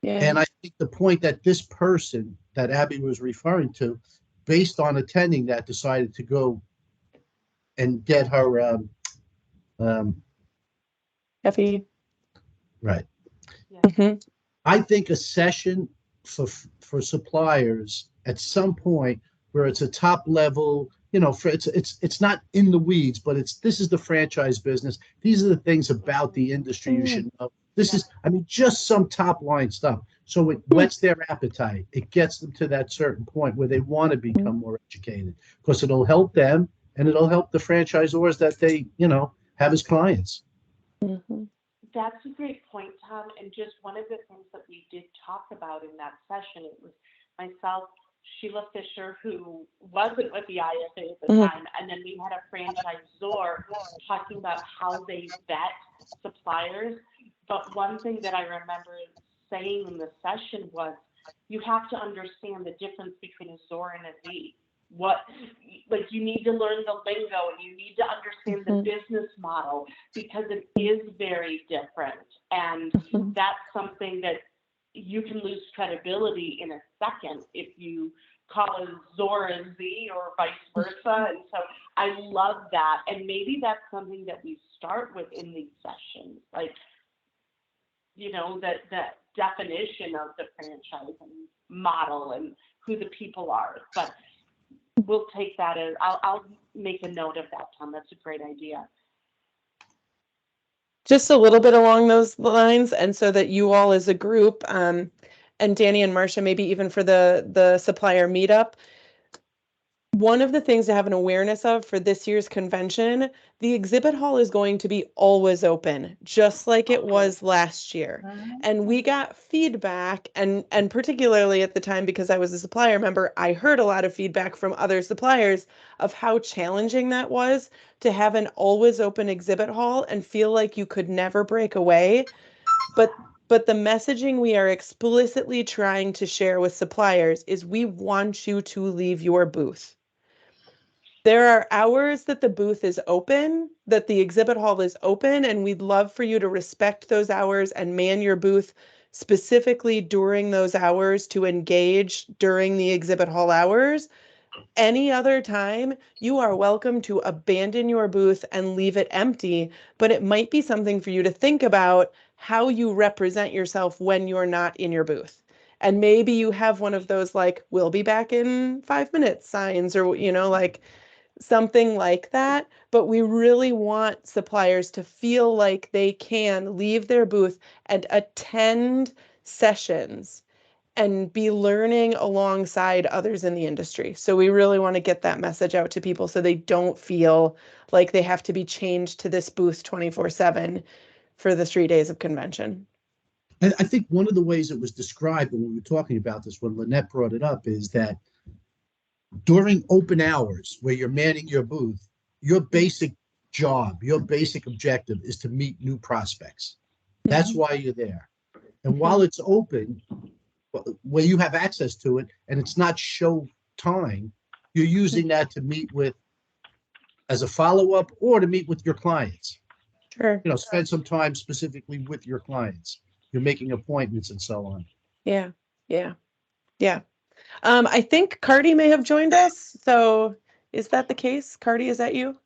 Yeah. And I think the point that this person that Abby was referring to, based on attending that, decided to go and get her Effie. right. Mhm. I think a session for suppliers at some point where it's a top level, for it's not in the weeds, but this is the franchise business. These are the things about the industry you should know. This is, I mean, just some top line stuff. So it whets their appetite. It gets them to that certain point where they want to become more educated, because it'll help them and it'll help the franchisors that they, have as clients. Mhm. That's a great point, Tom. And just one of the things that we did talk about in that session, it was myself, Sheila Fisher, who wasn't with the IFA at the time, and then we had a franchisor talking about how they vet suppliers. But one thing that I remember saying in the session was, you have to understand the difference between a ZOR and a Z. Like, you need to learn the lingo and you need to understand the business model, because it is very different. And that's something that you can lose credibility in a second if you call a ZOR a Z or vice versa. And so I love that. And maybe that's something that we start with in these sessions, like, that definition of the franchising model and who the people are. But we'll take that as, I'll make a note of that, Tom. That's a great idea. Just a little bit along those lines, and so that you all as a group, and Danny and Marcia, maybe even for the supplier meetup, one of the things to have an awareness of for this year's convention, the exhibit hall is going to be always open, just like it was last year. And we got feedback, and particularly at the time, because I was a supplier member, I heard a lot of feedback from other suppliers of how challenging that was to have an always open exhibit hall and feel like you could never break away. But the messaging we are explicitly trying to share with suppliers is we want you to leave your booth. There are hours that the booth is open, that the exhibit hall is open, and we'd love for you to respect those hours and man your booth specifically during those hours to engage during the exhibit hall hours. Any other time, you are welcome to abandon your booth and leave it empty, but it might be something for you to think about how you represent yourself when you're not in your booth. And maybe you have one of those like, we'll be back in 5 minutes signs, or, like something like that. But we really want suppliers to feel like they can leave their booth and attend sessions and be learning alongside others in the industry. So we really want to get that message out to people so they don't feel like they have to be chained to this booth 24/7 for the 3 days of convention. I think one of the ways it was described when we were talking about this, when Lynette brought it up, is that during open hours where you're manning your booth, your basic job, your basic objective is to meet new prospects. That's why you're there. And while it's open, where you have access to it and it's not show time, you're using that to meet with as a follow-up or to meet with your clients. Sure. Spend some time specifically with your clients. You're making appointments and so on. Yeah. I think Cardi may have joined us. So is that the case? Cardi, is that you?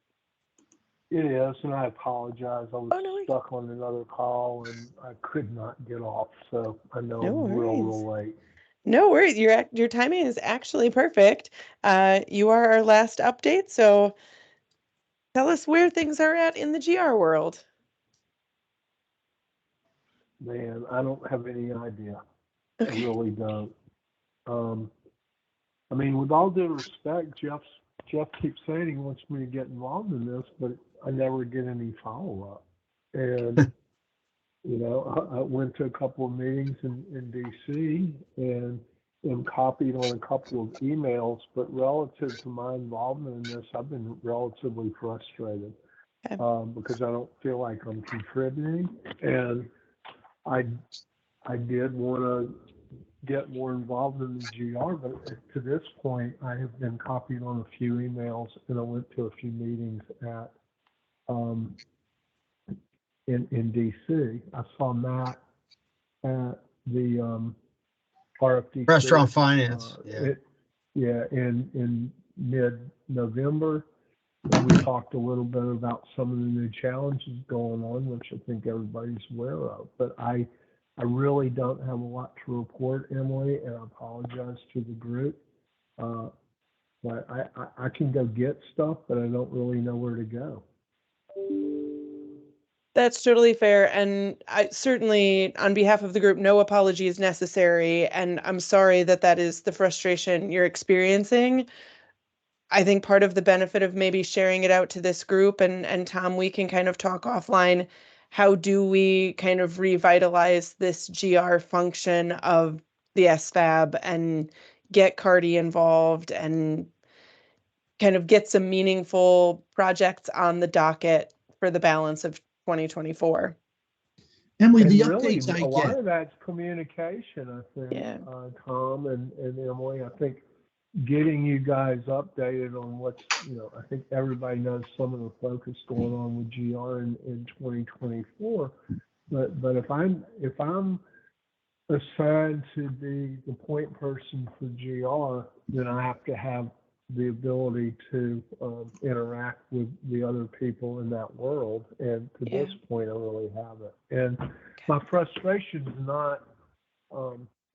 It is, and I apologize. I was no stuck on another call and I could not get off, so I know No I'm real worries. late. No worries. Your timing is actually perfect. You are our last update, so tell us where things are at in the GR world. Man, I don't have any idea. Okay. I really don't. I mean, with all due respect, Jeff keeps saying he wants me to get involved in this, but I never get any follow-up. And I went to a couple of meetings in DC and am copied on a couple of emails, but relative to my involvement in this, I've been relatively frustrated because I don't feel like I'm contributing. And I did want to get more involved in the GR, but to this point, I have been copied on a few emails, and I went to a few meetings at in DC. I saw Matt at the RFDC. Restaurant finance. In mid-November. And we talked a little bit about some of the new challenges going on, which I think everybody's aware of. But I really don't have a lot to report, Emily, and I apologize to the group. But I can go get stuff, but I don't really know where to go. That's totally fair. And I certainly, on behalf of the group, no apology is necessary. And I'm sorry that that is the frustration you're experiencing. I think part of the benefit of maybe sharing it out to this group, and Tom, we can kind of talk offline. How do we kind of revitalize this GR function of the SFAB and get Cardi involved and kind of get some meaningful projects on the docket for the balance of 2024? Emily, And the really, updates I a lot get. of that's communication, I think, Yeah. Tom and Emily. I think getting you guys updated on what's, I think everybody knows some of the focus going on with GR in 2024. But if I'm assigned to be the point person for GR, then I have to have the ability to interact with the other people in that world. And to this point, I really haven't. And my frustration is not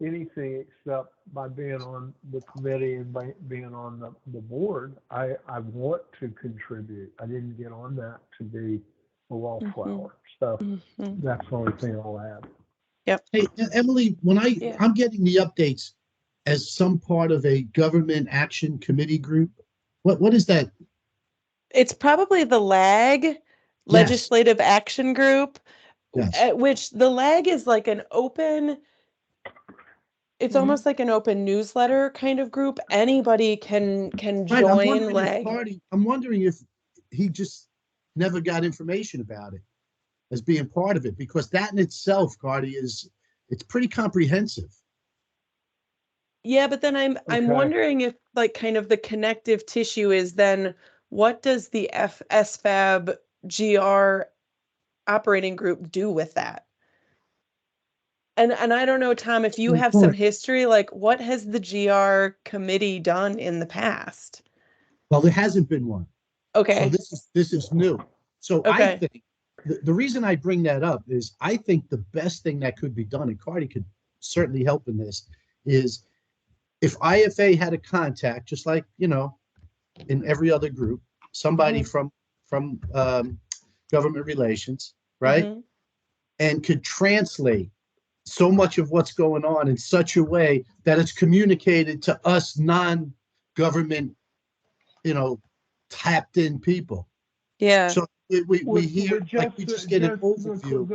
anything except by being on the committee and by being on the board. I want to contribute. I didn't get on that to be a wallflower. So that's the only thing I'll add. Yep. Hey, Emily, when I'm getting the updates as some part of a government action committee group, what is that? It's probably the LAG, Legislative Action Group, which the LAG is like an open, it's almost like an open newsletter kind of group. Anybody can join LAG. I'm wondering if he just never got information about it as being part of it, because that in itself, Cardi, it's pretty comprehensive. Yeah, but then I'm wondering if like kind of the connective tissue is then what does the SFAB GR operating group do with that? And I don't know, Tom, if you have some history, like what has the GR committee done in the past? Well, there hasn't been one. Okay. So this is new. So I think the reason I bring that up is I think the best thing that could be done, and Cardi could certainly help in this, is if IFA had a contact, just like, in every other group, somebody from government relations, right? And could translate so much of what's going on in such a way that it's communicated to us non-government, tapped in people. Yeah. So we hear, like, we just get an overview.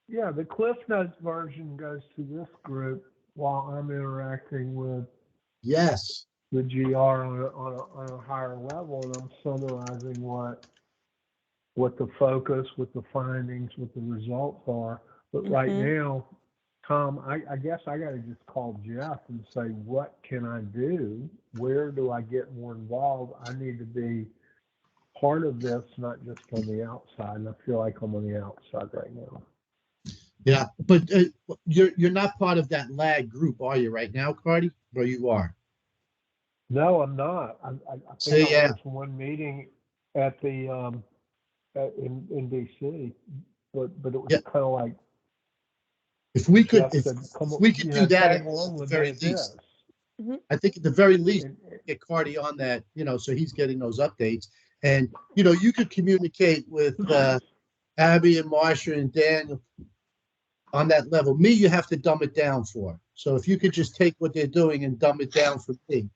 The Cliff Notes version goes to this group while I'm interacting with the GR on a higher level, and I'm summarizing what the focus, what the findings, what the results are. But right now, Tom, I guess I got to just call Jeff and say, what can I do? Where do I get more involved? I need to be part of this, not just on the outside. And I feel like I'm on the outside right now. Yeah, but you're not part of that LAG group, are you, right now, Cardi? Or you are? No, I'm not. I think I went to one meeting at the in DC, but it was kind of like, if we could do that at the very least. I think at the very least, get Cardi on that, so he's getting those updates. And, you could communicate with Abby and Marsha and Daniel on that level. Me, you have to dumb it down for. So if you could just take what they're doing and dumb it down for me,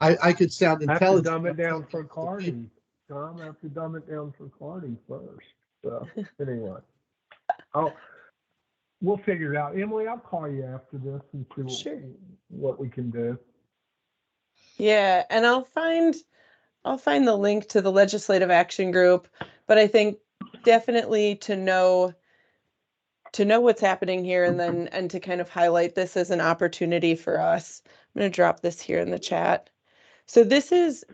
I could sound intelligent. I have to dumb it down for Cardi. Tom, I have to dumb it down for Cardi first. So anyway. We'll figure it out. Emily, I'll call you after this and see Sure. what we can do. Yeah, and I'll find the link to the legislative action group, but I think definitely to know what's happening here and to kind of highlight this as an opportunity for us. I'm going to drop this here in the chat. So this is,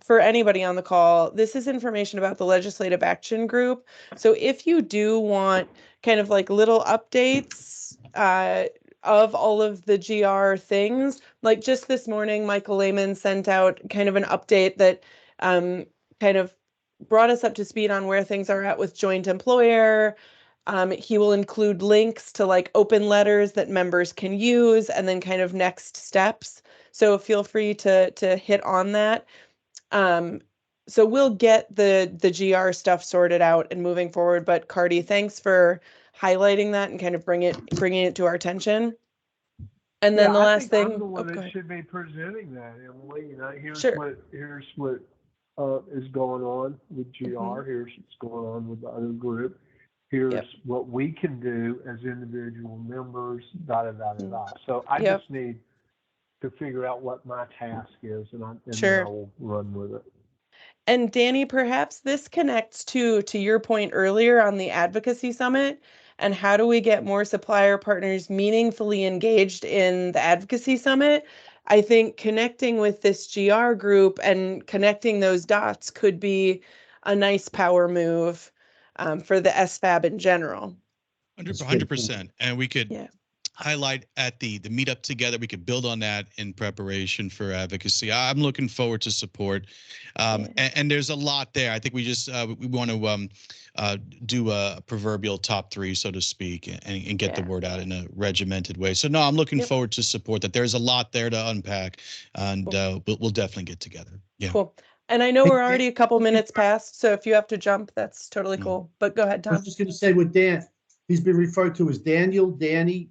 for anybody on the call, this is information about the legislative action group. So if you do want kind of like little updates of all of the GR things, like just this morning, Michael Lehman sent out kind of an update that kind of brought us up to speed on where things are at with joint employer. He will include links to like open letters that members can use and then kind of next steps. So feel free to hit on that. So we'll get the GR stuff sorted out and moving forward. But Cardi, thanks for highlighting that and kind of bringing it to our attention. And then the last thing, I'm the one that should be presenting that, Emily. Here's Sure. what is going on with GR. Mm-hmm. Here's what's going on with the other group. Here's what we can do as individual members. So I just need to figure out what my task is, and then I will run with it. And Danny, perhaps this connects to your point earlier on the advocacy summit and how do we get more supplier partners meaningfully engaged in the advocacy summit? I think connecting with this GR group and connecting those dots could be a nice power move for the SFAB in general. 100%. And we could highlight at the meetup together. We could build on that in preparation for advocacy. I'm looking forward to support. And there's a lot there. I think we just we want to do a proverbial top 3, so to speak, and get the word out in a regimented way. So no, I'm looking forward to support that. There's a lot there to unpack, and we'll definitely get together. Yeah. Cool. And I know we're already a couple minutes past, so if you have to jump, that's totally cool. But go ahead, Tom. I was just going to say with Dan, he's been referred to as Daniel, Danny.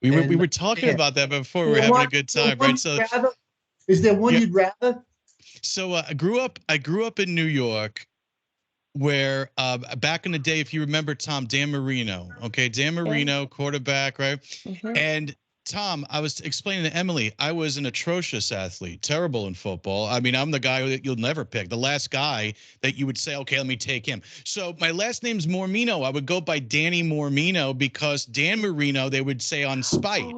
We were talking about that before. We were having a good time, right? So, is there one you'd rather? So I grew up in New York, where back in the day, if you remember Tom, Dan Marino, Dan Marino, quarterback, right? Mm-hmm. And Tom, I was explaining to Emily, I was an atrocious athlete, terrible in football. I mean, I'm the guy that you'll never pick, the last guy that you would say, okay, let me take him. So my last name's Mormino. I would go by Danny Mormino because Dan Marino, they would say on spite.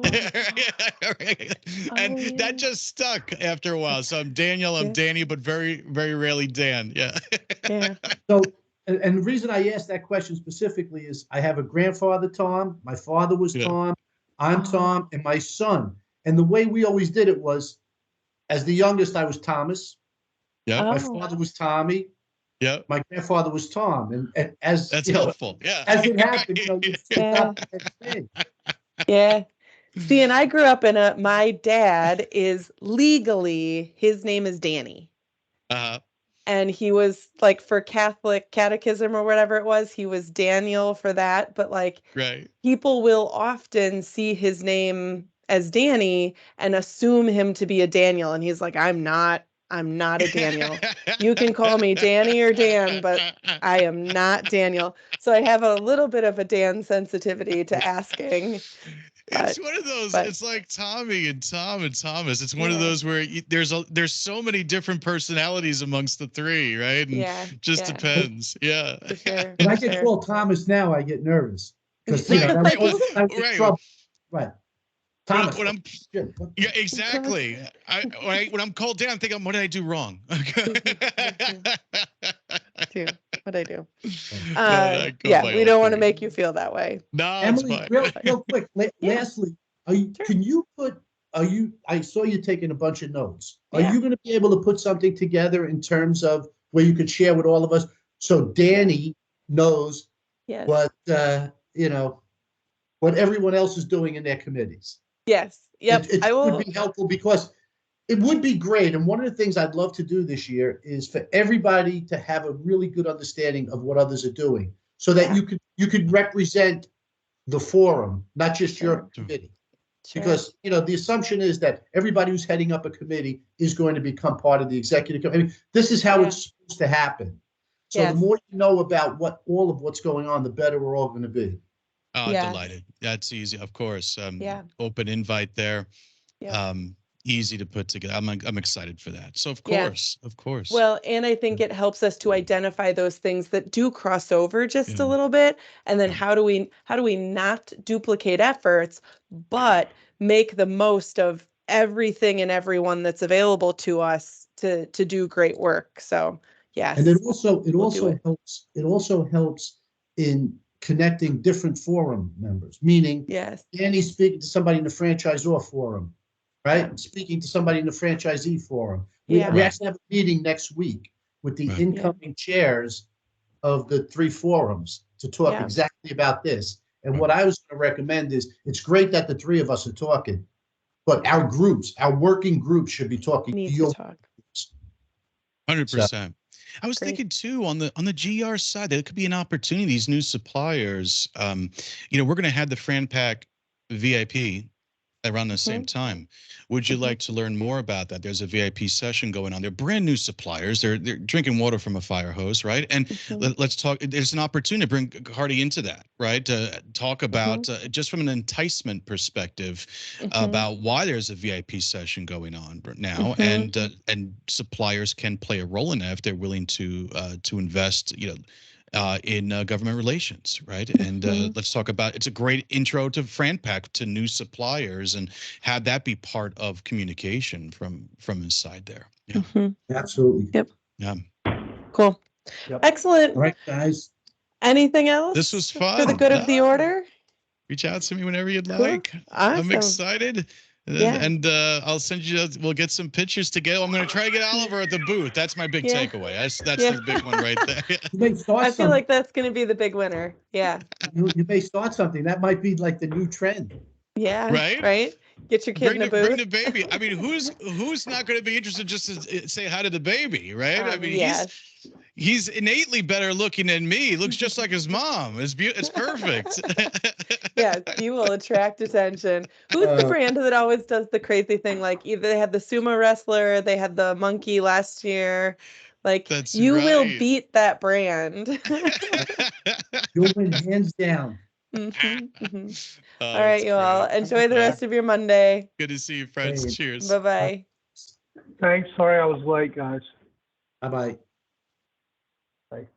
And that just stuck after a while. So I'm Daniel, I'm Danny, but very, very rarely Dan. Yeah. So, and the reason I asked that question specifically is I have a grandfather, Tom. My father was Tom. I'm Tom, and my son. And the way we always did it was, as the youngest, I was Thomas. Yeah. My father was Tommy. Yeah. My grandfather was Tom. And as that's helpful. As it happened, you Yeah. See, and I grew up in my dad is legally, his name is Danny. And he was like for Catholic catechism or whatever it was, he was Daniel for that. But like people will often see his name as Danny and assume him to be a Daniel. And he's like, I'm not a Daniel. You can call me Danny or Dan, but I am not Daniel. So I have a little bit of a Dan sensitivity to asking. It's one of those. It's like Tommy and Tom and Thomas. It's one of those where there's so many different personalities amongst the three, right? And just depends. Yeah. For sure. When I get called Thomas now, I get nervous because right. Thomas. Exactly. When I'm called down, I'm thinking, what did I do wrong? What I do. We don't want to make you feel that way. No, Emily, real quick. Lastly, can you put? I saw you taking a bunch of notes. Are you going to be able to put something together in terms of where you could share with all of us, so Danny knows what what everyone else is doing in their committees? Yes. Yep. It would be helpful because it would be great. And one of the things I'd love to do this year is for everybody to have a really good understanding of what others are doing so that you could represent the forum, not just your committee. Because, the assumption is that everybody who's heading up a committee is going to become part of the executive committee. I mean, this is how it's supposed to happen. So the more you know about all of what's going on, the better we're all going to be. Yeah. Delighted. That's easy, of course. Yeah. Open invite there. Yeah. Easy to put together. I'm excited for that. So of Yeah. course. Well, and I think it helps us to identify those things that do cross over just a Yeah. little bit. And then Yeah. how do we not duplicate efforts, but make the most of everything and everyone that's available to us to do great work. So yes. And it also We'll do it. helps. It also helps in connecting different forum members. Meaning, Yes. Danny's speaking to somebody in the franchisor forum, right? Yeah. Speaking to somebody in the franchisee forum. We Yeah. Right. actually have a meeting next week with the Right. incoming chairs of the 3 forums to talk Yeah. exactly about this. And what I was going to recommend is it's great that the 3 of us are talking, but our groups, our working groups should be talking to Need to your talk. groups. 100%. I was Great. thinking too on the GR side, there could be an opportunity. These new suppliers, we're going to have the Fran Pack VIP around the same time. Would you like to learn more about that? There's a VIP session going on. They're brand new suppliers. They're drinking water from a fire hose, right? And let's talk. There's an opportunity to bring Hardy into that, right? To talk about just from an enticement perspective about why there's a VIP session going on now, and suppliers can play a role in that if they're willing to invest, in government relations, right? And let's talk about, it's a great intro to FranPack to new suppliers and have that be part of communication from his side there. Yeah. Absolutely. Yep. Yeah. Cool. Yep. Excellent. All right, guys. Anything else? This was for the fun. good of the order? Reach out to me whenever you'd Cool. like. Awesome. I'm excited. Yeah. And I'll send you, we'll get some pictures together. I'm going to try to get Oliver at the booth. That's my big Yeah. takeaway. That's Yeah. the big one right there. You may start I feel like that's going to be the big winner. Yeah. you may start something. That might be like the new trend. Yeah. Right? Right. Get your kid in a booth. Bring the baby. I mean, who's not going to be interested just to say hi to the baby, right? I mean, yes. he's innately better looking than me. He looks just like his mom. It's perfect. Yes, you will attract attention. Who's the brand that always does the crazy thing? Like either they had the sumo wrestler, they had the monkey last year. Like That's you will right. beat that brand. You'll win hands down. All Oh, right, that's you all. great. Enjoy the rest of your Monday. Good to see you, friends. Hey. Cheers. Bye-bye. Thanks. Sorry I was late, guys. Bye-bye. Bye.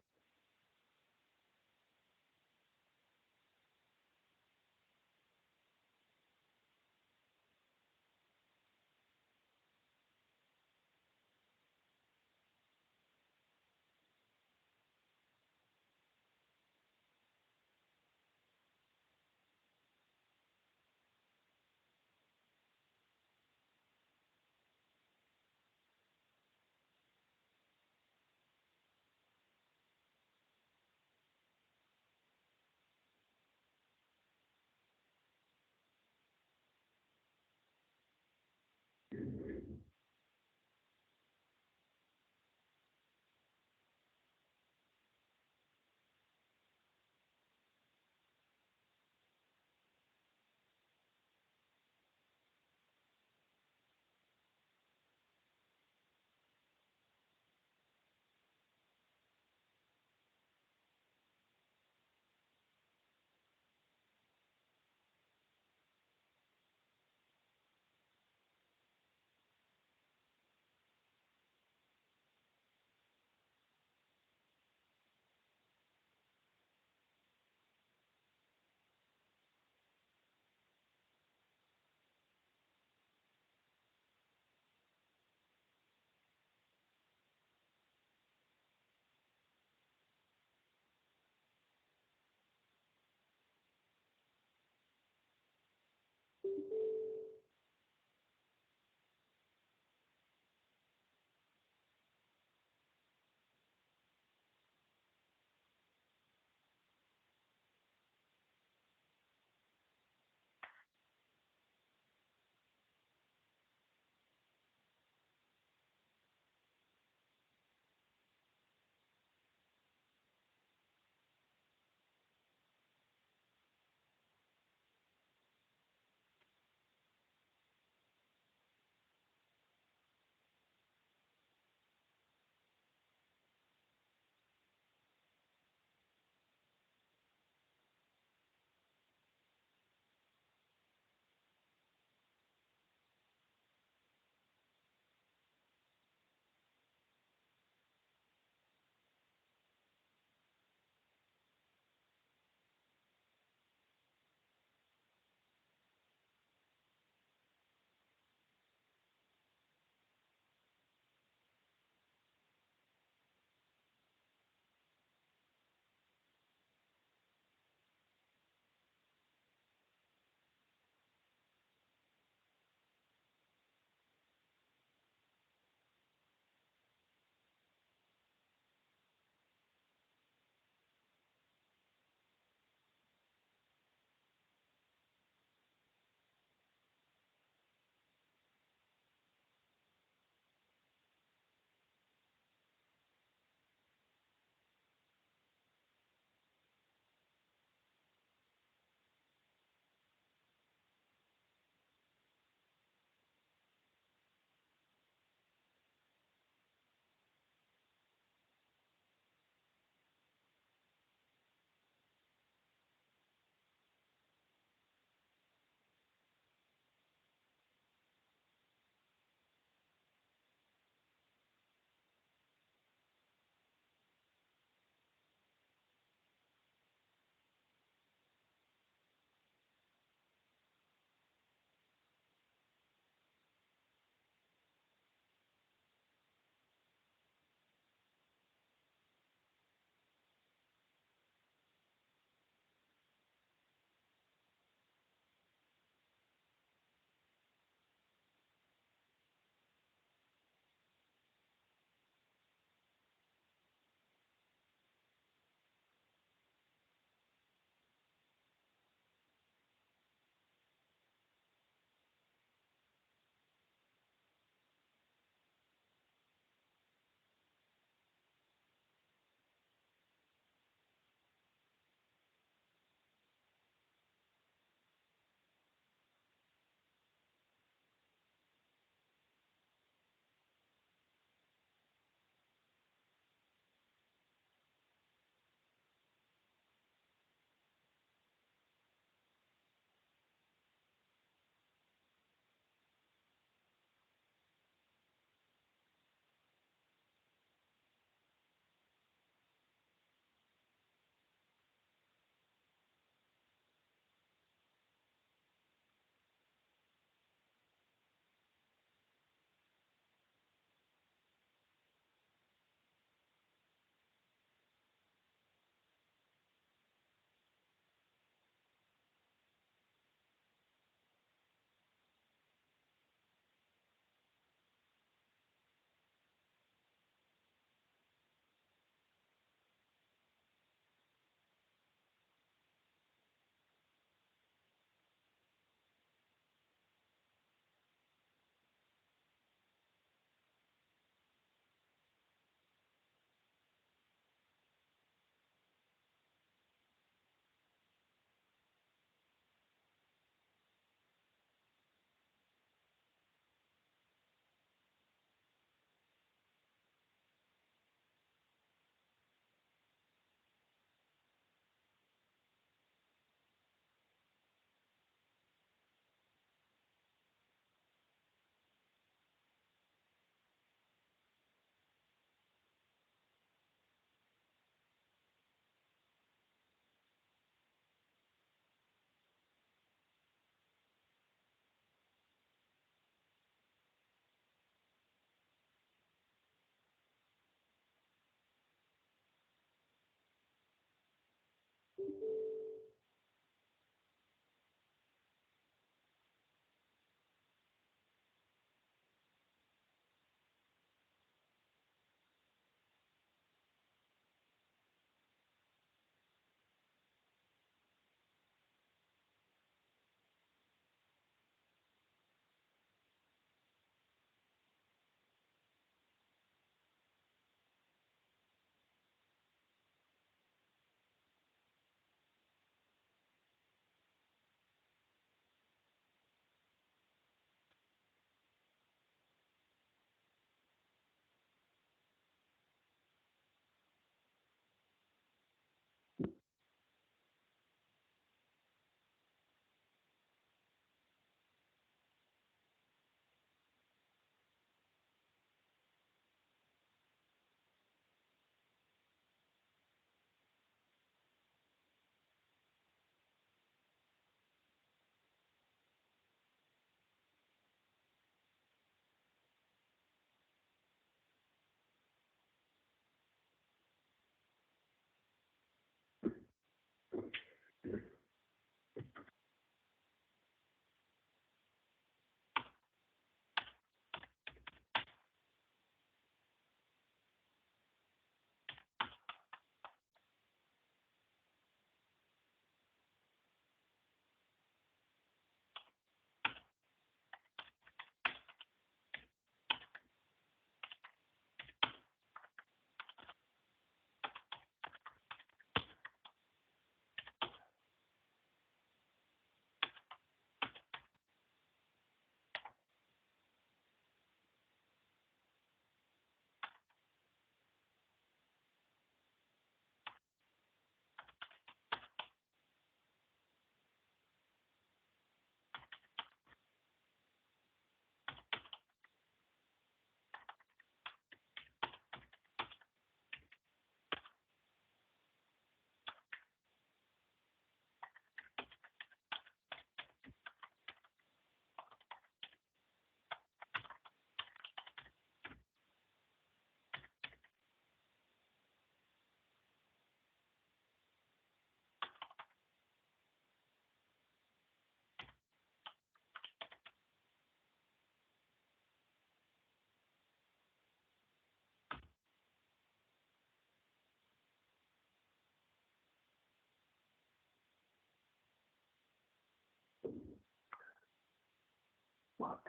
Look.